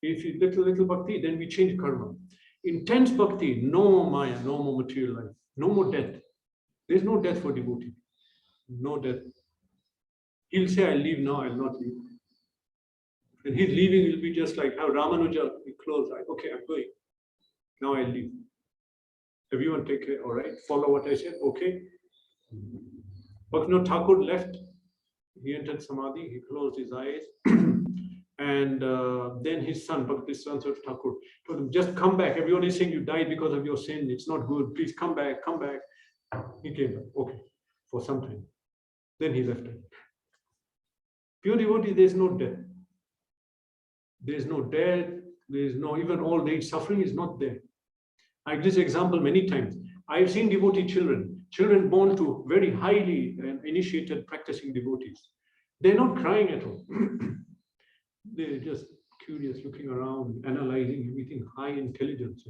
If you little bhakti, then we change karma. Intense bhakti, no more maya, no more material life, no more death. There's no death for devotee. No death. He'll say, I'll leave now, I'll not leave. And his leaving will be just like how Ramanuja, he closed, okay, I'm going. Now I'll leave. Everyone take care, all right? Follow what I said, okay? Bhaktivinoda Thakur left. He entered Samadhi, he closed his eyes. And then his son, Bhaktivinoda Thakur, told him, just come back. Everyone is saying you died because of your sin. It's not good. Please come back, come back. He came back, okay, for some time. Then he left him. Pure devotee, there's no death. There's no death. There's no, even old age suffering is not there. I give this example many times. I've seen devotee children born to very highly initiated practicing devotees. They're not crying at all. They're just curious, looking around, analyzing everything, high intelligence.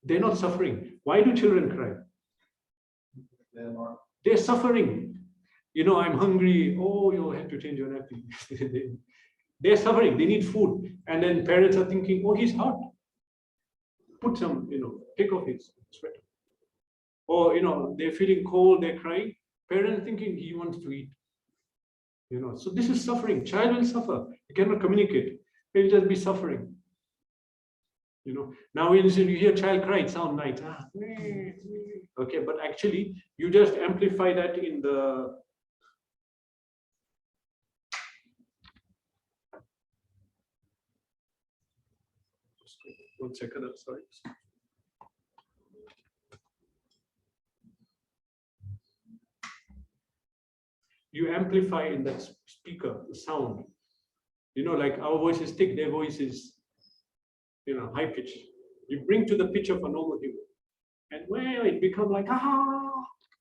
They're not suffering. Why do children cry? They're suffering. I'm hungry. Oh, you have to change your nappy. They're suffering. They need food. And then parents are thinking, oh, he's hot. Put some, take off his sweater. Or, they're feeling cold, they're crying. Parents thinking he wants to eat. So this is suffering. Child will suffer. You cannot communicate. He'll just be suffering. Now when you hear a child cry, it sounds nice. Okay, but actually, you just amplify that in the 1 second, I'm sorry. You amplify in that speaker the sound. Like our voice is thick, their voice is, high pitch. You bring to the pitch of a normal human. And where it becomes like,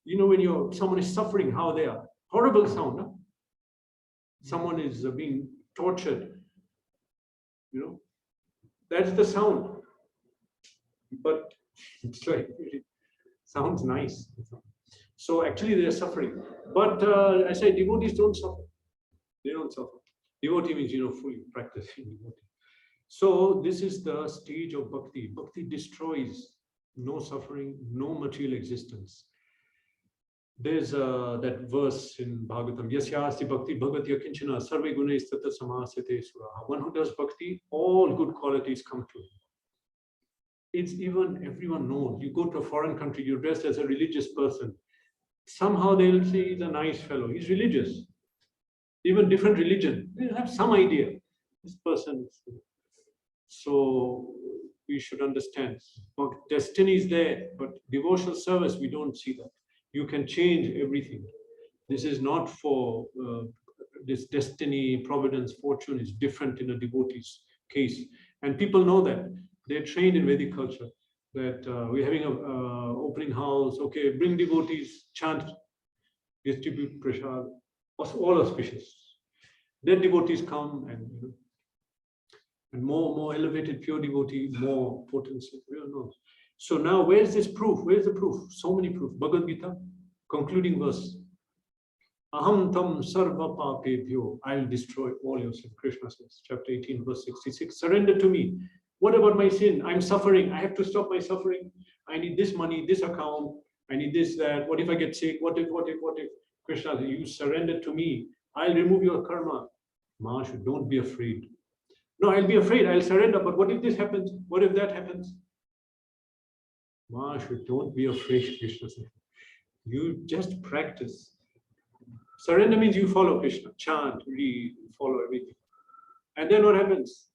when someone is suffering, how they are. Horrible sound, no? Someone is being tortured. That's the sound. But it's like, it sounds nice. So actually they're suffering. But I say devotees don't suffer. They don't suffer. Devotee means, fully practicing devotee. So this is the stage of bhakti. Bhakti destroys no suffering, no material existence. There's that verse in Bhagavatam, Yasyasti bhakti bhagavati akinchana sarve gunays tata samasate suraha. One who does bhakti, all good qualities come to him. It's even, everyone knows. You go to a foreign country, you're dressed as a religious person. Somehow they'll say he's a nice fellow. He's religious. Even different religion. They'll have some idea. This person is. So we should understand. Destiny is there, but devotional service, we don't see that. You can change everything. This is not for this destiny, providence, fortune is different in a devotee's case. And people know that. They're trained in Vedic culture. That we're having an opening house, okay, bring devotees, chant, distribute prasad, all auspicious. Then devotees come and more elevated pure devotee, more potency. We don't know. So now where's this proof? Where's the proof? So many proof. Bhagavad Gita, concluding verse. Aham tam sarva papebhyo. I'll destroy all your sin. Krishna says, chapter 18, verse 66. Surrender to me. What about my sin? I'm suffering. I have to stop my suffering. I need this money, this account. I need this, that. What if I get sick? What if? Krishna, you surrender to me. I'll remove your karma. Maha, don't be afraid. No, I'll be afraid. I'll surrender. But what if this happens? What if that happens? Maha, don't be afraid, Krishna said. You just practice. Surrender means you follow Krishna. Chant, read, follow everything. And then what happens?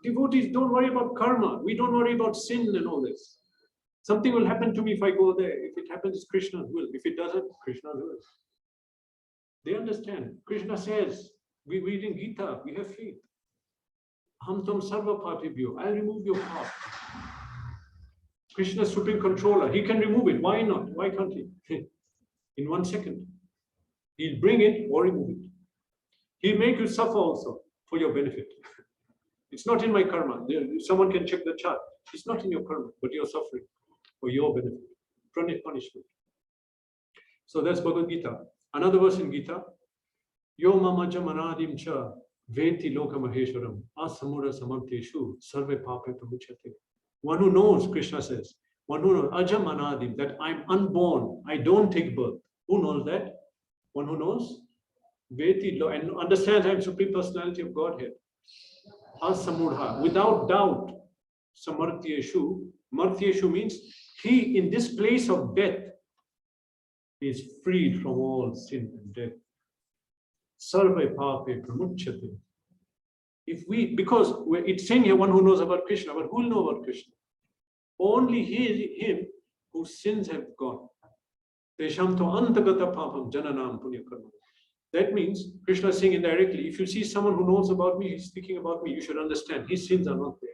Devotees don't worry about karma. We don't worry about sin and all this. Something will happen to me if I go there. If it happens, it's Krishna's will. If it doesn't, Krishna's will. They understand. Krishna says, we read in Gita, we have faith. Ham tam sarva papibhyo. I'll remove your path. Krishna is supreme controller. He can remove it. Why not? Why can't he? In 1 second. He'll bring it or remove it. He'll make you suffer also for your benefit. It's not in my karma. Someone can check the chart. It's not in your karma, but you're suffering for your benefit. Punishment. So that's Bhagavad Gita. Another verse in Gita. Yo mamaja manadim cha veti loka maheshwaram asamura samanteshu sarve pape pramuchate. One who knows, Krishna says, one who knows, aja manadim, that I'm unborn, I don't take birth. Who knows that? One who knows, veti lo, and understands I'm Supreme Personality of Godhead. Asamudha, without doubt, samartyeshu. Martyeshu means he in this place of death is freed from all sin and death. Sarve pape pramuchate. If we, because it's saying here one who knows about Krishna, but who will know about Krishna? Only him whose sins have gone. Tesham to antagata papam jananam punya karma. That means Krishna is saying indirectly, if you see someone who knows about me, he's speaking about me, you should understand his sins are not there.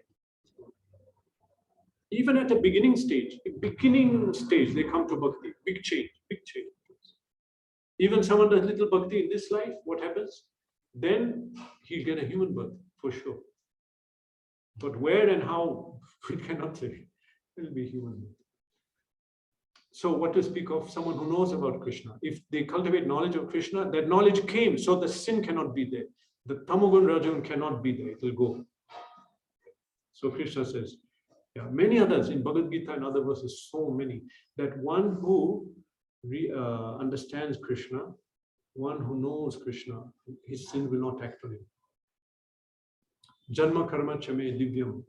Even at the beginning stage, they come to bhakti. Big change. Even someone does little bhakti in this life, what happens? Then he'll get a human birth for sure. But where and how, we cannot say. It will be human birth. So what to speak of someone who knows about Krishna? If they cultivate knowledge of Krishna, that knowledge came, so the sin cannot be there. The Tamogun Rajagun cannot be there. It will go. So Krishna says, yeah, many others in Bhagavad Gita and other verses, so many, that one who understands Krishna, one who knows Krishna, his sin will not act on him. Janma karma chame divyam.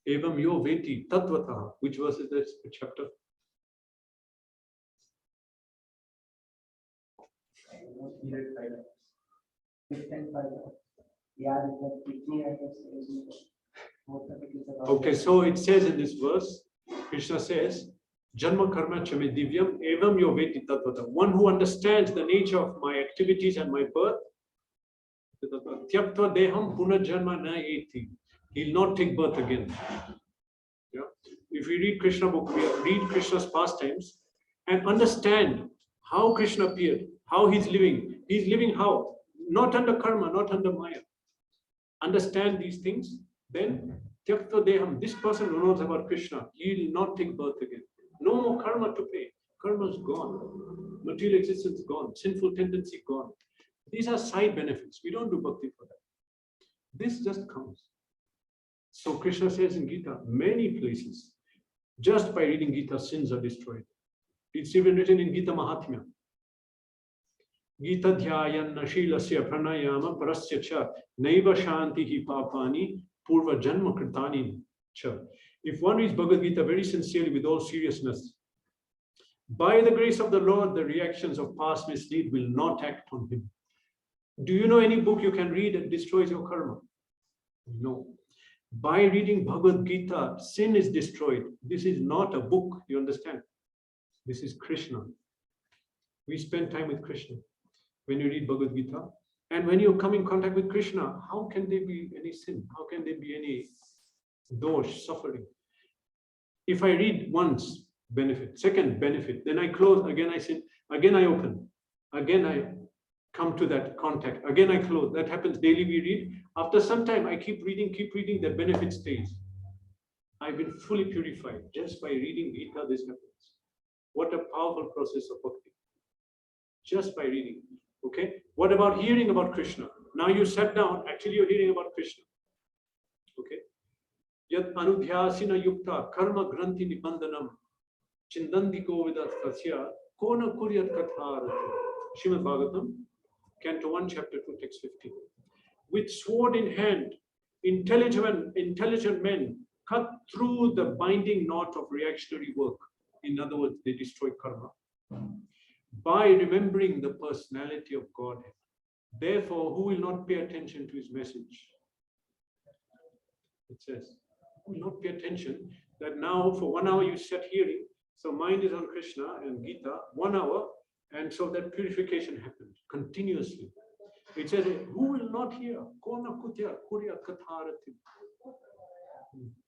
Evam yo veti tatvataha. Which verse is that chapter? Okay, so it says in this verse, Krishna says, Janma karma chame divyam evam yo veti tatvata. One who understands the nature of my activities and my birth, tyaktva deham punarjanma na eti. He'll not take birth again. Yeah. If we read Krishna book, we read Krishna's pastimes and understand how Krishna appeared, how he's living. He's living how? Not under karma, not under maya. Understand these things, then tyaktva deham, this person who knows about Krishna, he will not take birth again. No more karma to pay. Karma is gone. Material existence is gone. Sinful tendency gone. These are side benefits. We don't do bhakti for that. This just comes. So Krishna says in Gita, many places, just by reading Gita, sins are destroyed. It's even written in Gita Mahatmya. Gita dhyayan nashilasya pranayama parasya cha naiva shantihi papani purva janma kritani cha. If one reads Bhagavad Gita very sincerely with all seriousness, by the grace of the Lord, the reactions of past misdeed will not act on him. Do you know any book you can read that destroys your karma? No. By reading Bhagavad Gita, sin is destroyed. This is not a book, you understand? This is Krishna. We spend time with Krishna when you read Bhagavad Gita. And when you come in contact with Krishna, how can there be any sin? How can there be any dosh, suffering? If I read once, benefit. Second, benefit. Then I close, again I sin, again I open. Again I come to that contact. Again I close. That happens daily, we read. After some time, I keep reading, the benefit stays. I've been fully purified just by reading Gita, this happens. What a powerful process of bhakti. Just by reading. Okay? What about hearing about Krishna? Now you sat down, actually you're hearing about Krishna. Okay? Yat anudhyasina yukta karma granthi nibandanam chindandi govidat kasya kona kuryat katharati. Srimad Bhagavatam, Canto 1, Chapter 2, Text 15. With sword in hand, intelligent men cut through the binding knot of reactionary work. In other words, they destroy karma. By remembering the personality of Godhead. Therefore, who will not pay attention to his message? It says, who will not pay attention. that now for 1 hour you set hearing, so mind is on Krishna and Gita, 1 hour, and so that purification happens continuously. It says, who will not hear? Kona kutya kurya katharati.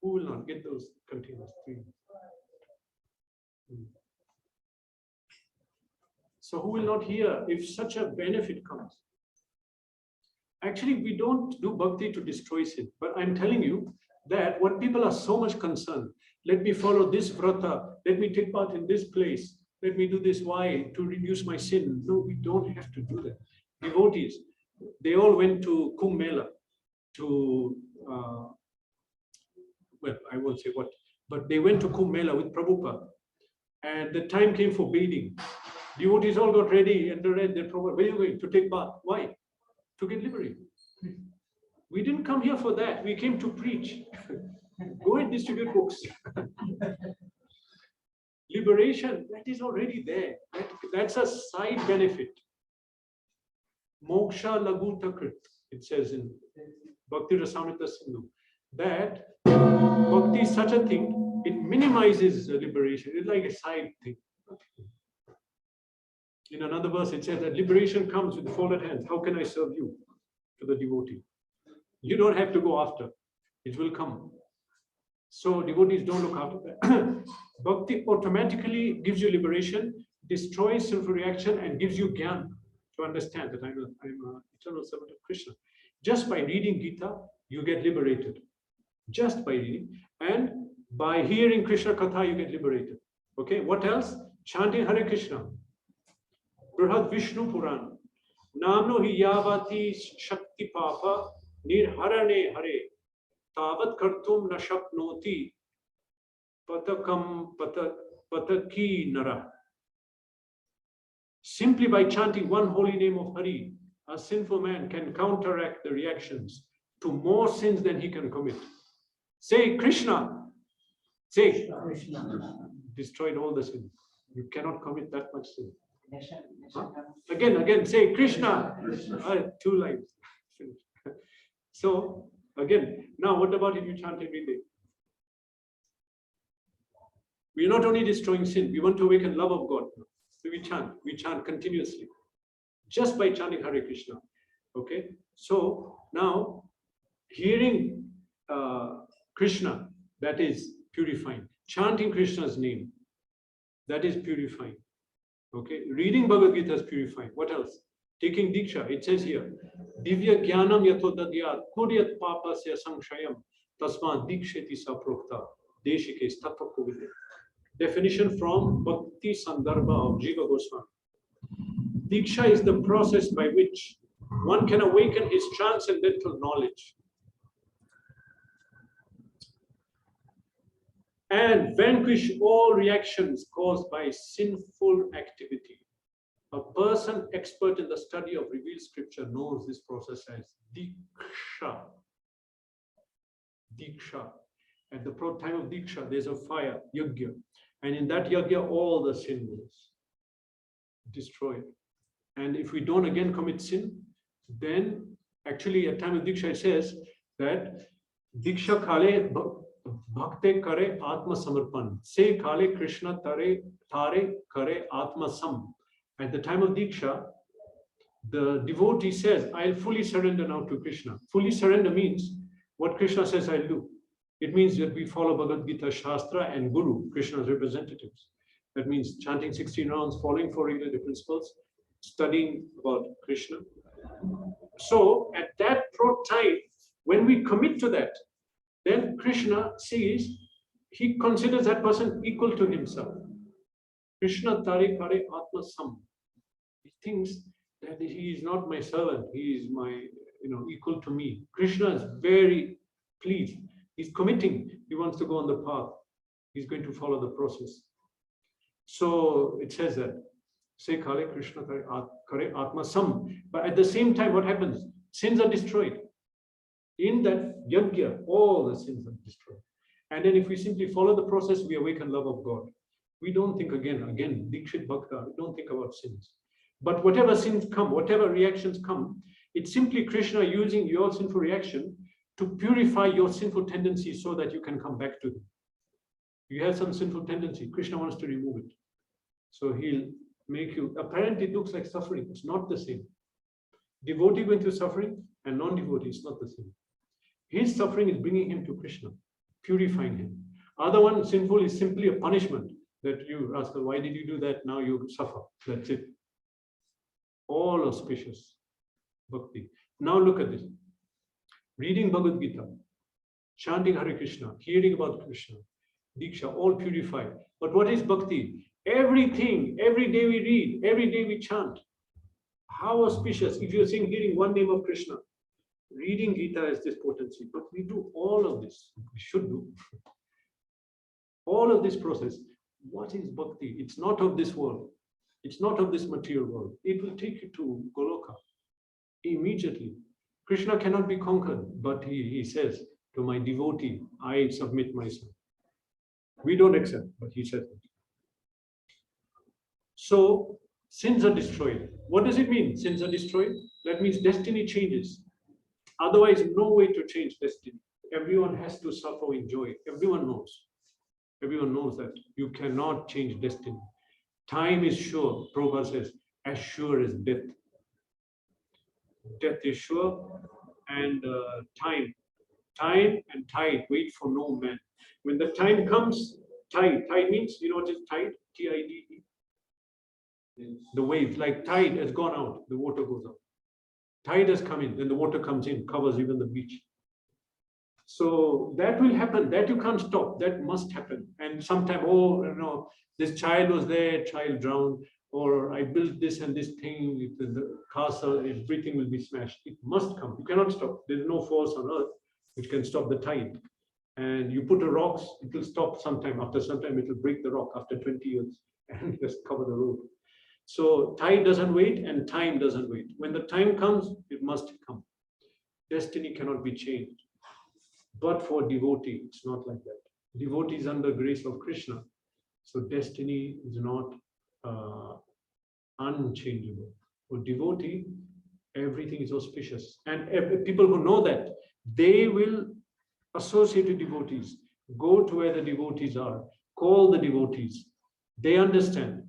Who will not get those continuous things? So who will not hear if such a benefit comes? Actually, we don't do bhakti to destroy sin, but I'm telling you that what people are so much concerned, let me follow this vrata, let me take part in this place, let me do this, why? To reduce my sin. No, we don't have to do that. Devotees, they all went to Kumbh Mela to, well, I won't say what, but they went to Kumbh Mela with Prabhupada, and the time came for bathing. Devotees all got ready and they're Prabhupada, where are you going? To take bath. Why? To get liberated. We didn't come here for that. We came to preach. Go and distribute books. Liberation, that is already there. That's a side benefit. Moksha lagu takrit, it says in Bhakti Rasamrita Sindhu, that bhakti is such a thing, it minimizes liberation. It's like a side thing. In another verse, it says that liberation comes with folded hands. How can I serve you? To the devotee. You don't have to go after. It will come. So devotees don't look after that. Bhakti automatically gives you liberation, destroys sinful reaction, and gives you gyan to understand that I'm an eternal servant of Krishna. Just by reading Gita, you get liberated. Just by reading. And by hearing Krishna Katha, you get liberated. Okay, what else? Chanting Hare Krishna. Brihad Vishnu Puran. Namno hi yavati shakti papa nirharane hare tavat kartum na shaknoti patakam pataki nara. Simply by chanting one holy name of Hari, a sinful man can counteract the reactions to more sins than he can commit. Say Krishna. Say Krishna. Destroyed all the sins. You cannot commit that much sin. Huh? Again, say Krishna. 2 lines. So, again, now what about if you chant every day? We are not only destroying sin, we want to awaken love of God. So we chant continuously. Just by chanting Hare Krishna. Okay? So, now, hearing Krishna, that is purifying. Chanting Krishna's name, that is purifying. Okay, reading Bhagavad Gita is purifying. What else? Taking Diksha, it says here, Divya Jnanam Yatodadhyat Kuryat Papasya Samshayam Tasma Diksheti Saprokta Deshike Tattvakovide. Definition from Bhakti Sandarbha of Jiva Goswami. Diksha is the process by which one can awaken his transcendental knowledge and vanquish all reactions caused by sinful activity. A person expert in the study of revealed scripture knows this process as Diksha. Diksha. At the time of Diksha, there's a fire, Yajna. And in that Yajna, all the sin is destroyed. And if we don't again commit sin, then actually at time of Diksha, it says that Diksha Kale Bhakte Kare Atma Samarpan. Say Kale Krishna Tare Kare Atma Sam. At the time of Diksha, the devotee says, I'll fully surrender now to Krishna. Fully surrender means what Krishna says I'll do. It means that we follow Bhagavad Gita, Shastra, and Guru, Krishna's representatives. That means chanting 16 rounds, following 4 regulative principles, studying about Krishna. So at that time, when we commit to that, then Krishna sees, he considers that person equal to himself. Krishna Tare Kare Atma Sam. He thinks that he is not my servant, he is my, equal to me. Krishna is very pleased. He's committing, he wants to go on the path. He's going to follow the process. So it says that, say Kale Krishna Kare Atma Sam. But at the same time, what happens? Sins are destroyed. In that Yajna, all the sins are destroyed. And then if we simply follow the process, we awaken love of God. We don't think again, Dikshit Bhakta, we don't think about sins. But whatever sins come, whatever reactions come, it's simply Krishna using your sinful reaction to purify your sinful tendencies so that you can come back to him. You have some sinful tendency. Krishna wants to remove it. So he'll make you, apparently it looks like suffering. It's not the same. Devotee going through suffering and non-devotee is not the same. His suffering is bringing him to Krishna, purifying him. Other one, sinful, is simply a punishment that you, Rascal, why did you do that? Now you suffer. That's it. All auspicious bhakti. Now look at this. Reading Bhagavad Gita, chanting Hare Krishna, hearing about Krishna, Diksha, all purified. But what is bhakti? Everything, every day we read, every day we chant. How auspicious. If you're saying hearing one name of Krishna, reading Gita has this potency. But we do all of this. We should do all of this process. What is bhakti? It's not of this world. It's not of this material world. It will take you to Goloka immediately. Krishna cannot be conquered, but he says, to my devotee, I submit myself. We don't accept, but he says it. So, sins are destroyed. What does it mean, sins are destroyed? That means destiny changes. Otherwise, no way to change destiny. Everyone has to suffer in joy. Everyone knows. Everyone knows that you cannot change destiny. Time is sure. Prabhupada says, as sure as death. Death is sure, and time and tide wait for no man. When the time comes, tide means, you know what is tide? T-I-D-E. The wave, like tide has gone out, the water goes out. Tide has come in, then the water comes in, covers even the beach. So that will happen, that you can't stop, that must happen. And sometime, oh, you know, this child was there, child drowned, or I built this and this thing, the castle, everything will be smashed. It must come, you cannot stop. There's no force on earth which can stop the tide. And you put a rocks, it will stop sometime. After some time, it will break the rock after 20 years and just cover the road. So tide doesn't wait and time doesn't wait. When the time comes, it must come. Destiny cannot be changed. But for devotee, it's not like that. Devotee is under grace of Krishna. So destiny is not unchangeable. For devotee, everything is auspicious. And people who know that, they will associate with devotees, go to where the devotees are, call the devotees. They understand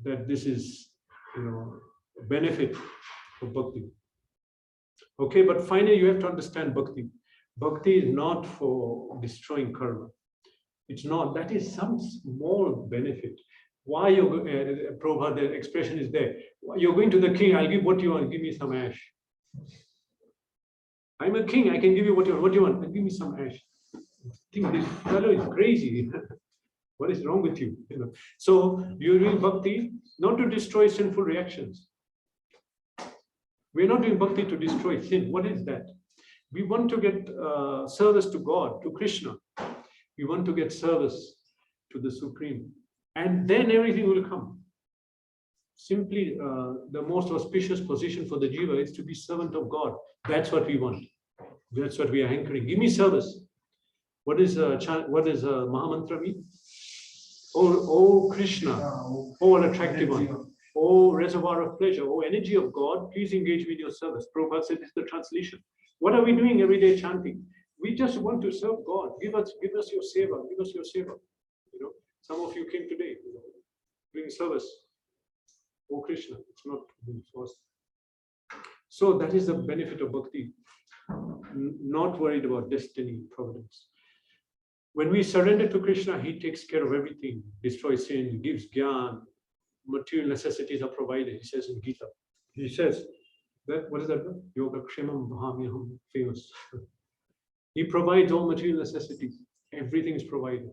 that this is, you know, a benefit of bhakti. Okay, but finally you have to understand bhakti. Bhakti is not for destroying karma. It's not. That is some small benefit. Why you're, Prabhupada, the expression is there. You're going to the king, I'll give what you want, give me some ash. I'm a king, I can give you what you want. What do you want? Give me some ash. I think this fellow is crazy. What is wrong with you? You know. So you're doing bhakti not to destroy sinful reactions. We're not doing bhakti to destroy sin. What is that? We want to get service to God, to Krishna. We want to get service to the Supreme. And then everything will come. Simply, the most auspicious position for the jiva is to be servant of God. That's what we want. That's what we are hankering. Give me service. What is Maha Mantra mean? Oh Krishna, oh attractive one, oh reservoir of pleasure, oh energy of God, please engage me in your service. Prabhupada said this is the translation. What are we doing every day chanting? We just want to serve God. Give us your seva, give us your seva. You know, some of you came today, you know, doing service. Oh Krishna, it's not being forced. So that is the benefit of bhakti. Not worried about destiny, providence. When we surrender to Krishna, he takes care of everything, destroys sin, gives gyan, material necessities are provided, he says in Gita. He says, that, what is that? Yoga Kshemam Bhamyaham, famous. He provides all material necessities. Everything is provided.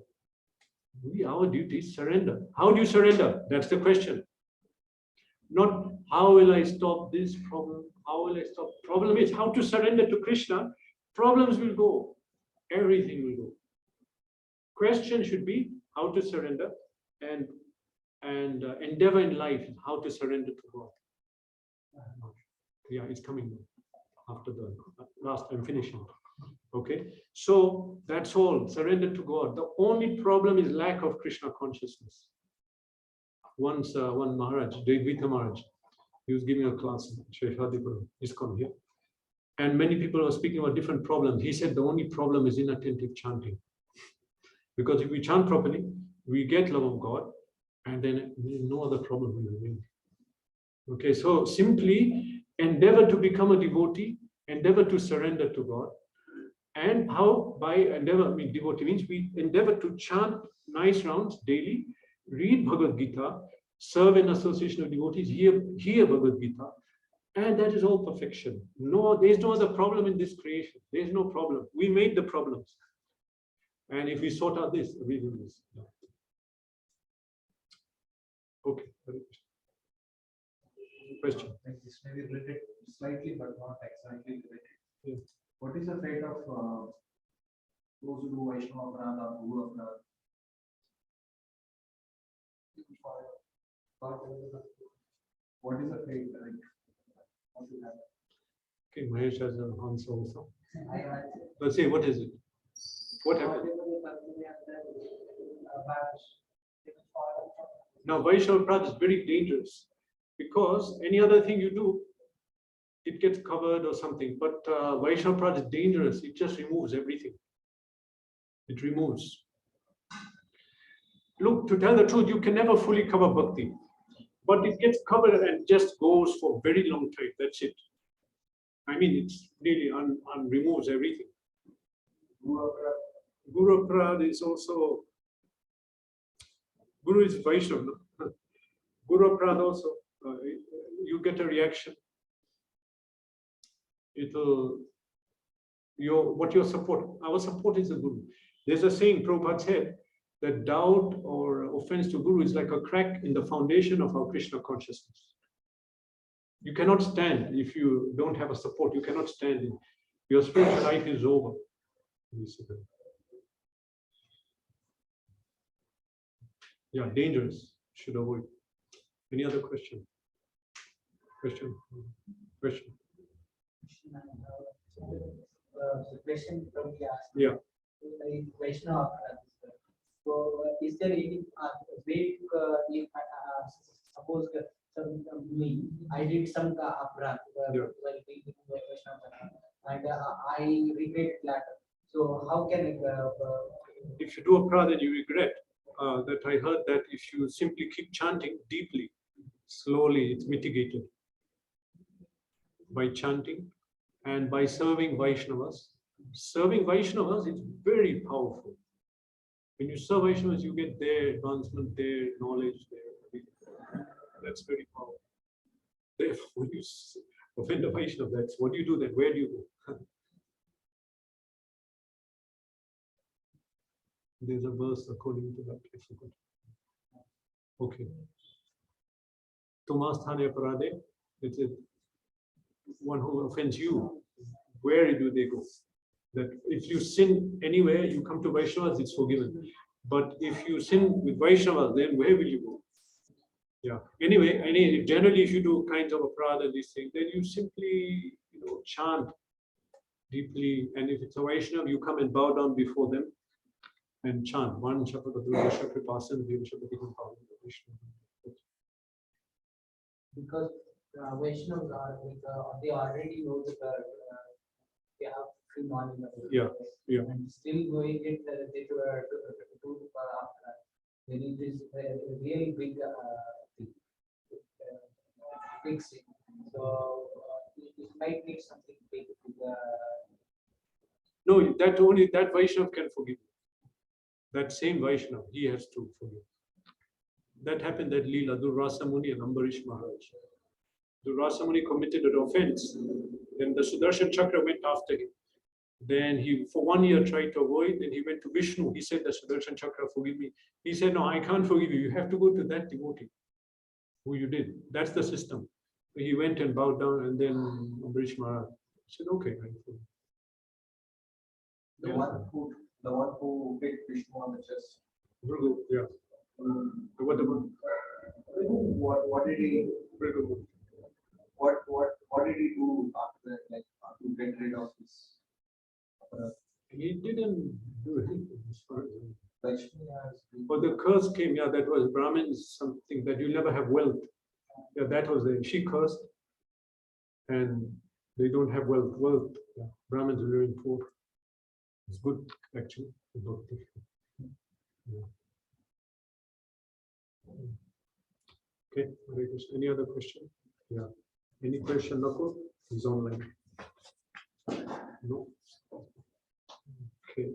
Our duty is surrender. How do you surrender? That's the question. Not how will I stop this problem? How will I stop? Problem is how to surrender to Krishna. Problems will go. Everything will go. Question should be how to surrender and endeavor in life how to surrender to God. Yeah, it's coming after the last. I'm finishing. Okay, so that's all. Surrender to God. The only problem is lack of Krishna consciousness. Once one Maharaj, Devita Maharaj, he was giving a class in Sheshadipur, ISKCON here, and many people were speaking about different problems. He said the only problem is inattentive chanting. Because if we chant properly, we get love of God, and then no other problem will remain. Okay, so simply endeavor to become a devotee, endeavor to surrender to God. And how? By endeavor, I mean devotee means we endeavor to chant nice rounds daily, read Bhagavad Gita, serve in association of devotees, hear Bhagavad Gita, and that is all perfection. No, there is no other problem in this creation. There is no problem. We made the problems. And if we sort out this, everything is. Okay. Question. Like this may be related slightly, but not exactly related. Yeah. What is the fate of those who do Vaishnava Prana or Guru Prana? What is the fate? Like, what will happen? Okay, Mahesh has an answer also. I Let's say, what is it? What happened? Now, Vaishnava Prad is very dangerous because any other thing you do, it gets covered or something. But Vaishnava Prad is dangerous. It just removes everything. It removes. Look, to tell the truth, you can never fully cover bhakti. But it gets covered and just goes for a very long time. That's it. I mean, it's really removes everything. Guru Prad is also, Guru is Vaishnava. No? Guru Prad also, you get a reaction. It'll, what your support, our support is the Guru. There's a saying, Prabhupada said, that doubt or offense to Guru is like a crack in the foundation of our Krishna consciousness. You cannot stand if you don't have a support. You cannot stand. Your spiritual life is over. Yeah, dangerous. Should avoid. Any other question? Question? Question? The question from the asked. Yeah. Vaishnava. So, is there any way to, if suppose me, I did some aparat Yeah. while being Vaishnava, and I regret later. So, how can it? If you do a prayer, then you regret. That I heard that if you simply keep chanting deeply, slowly, it's mitigated by chanting and by serving Vaishnavas. Serving Vaishnavas is very powerful. When you serve Vaishnavas, you get their advancement, their knowledge, their everything. That's very powerful. Therefore, when you offend a Vaishnava, that's what do you do then? Where do you go? There's a verse according to that. I forgot. Okay. Tumasthane parade. It's one who offends you. Where do they go? That if you sin anywhere, you come to Vaishnavas, it's forgiven. But if you sin with Vaishnavas, then where will you go? Yeah. Anyway, generally, if you do kinds of aparadha and these things, then you simply, chant deeply. And if it's a Vaishnava, you come and bow down before them and chant. One Because Vaishnavas are they already know that they have free knowledge. Yeah, yeah. And still going it they do then it is a really big thing. Big thing. So it might need something big. No, that Vaishnava can forgive. That same Vaishnava, he has to forgive. That happened at Leela, Durrasa Muni and Ambarish Maharaj. Durrasa Muni committed an offense. Then the Sudarshan Chakra went after him. Then he, for 1 year, tried to avoid. Then he went to Vishnu. He said, the Sudarshan Chakra, forgive me. He said, no, I can't forgive you. You have to go to that devotee who you did. That's the system. He went and bowed down, and then Ambarish Maharaj said, okay, I forgive. The one who hit Vishnu on the chest. Bhrigu, yeah. What about? What did he? Bhrigu. What did he do after that, like to get rid of this? He didn't do anything as far as I know. Lakshmi has been. But the curse came, yeah, that was Brahmins, something that you'll never have wealth. Yeah, that was it. She cursed, and they don't have wealth. Yeah. Brahmins are very poor. It's good, actually. Okay, very good. Any other question? Yeah. Any question, Nakul? He's online. No. Okay.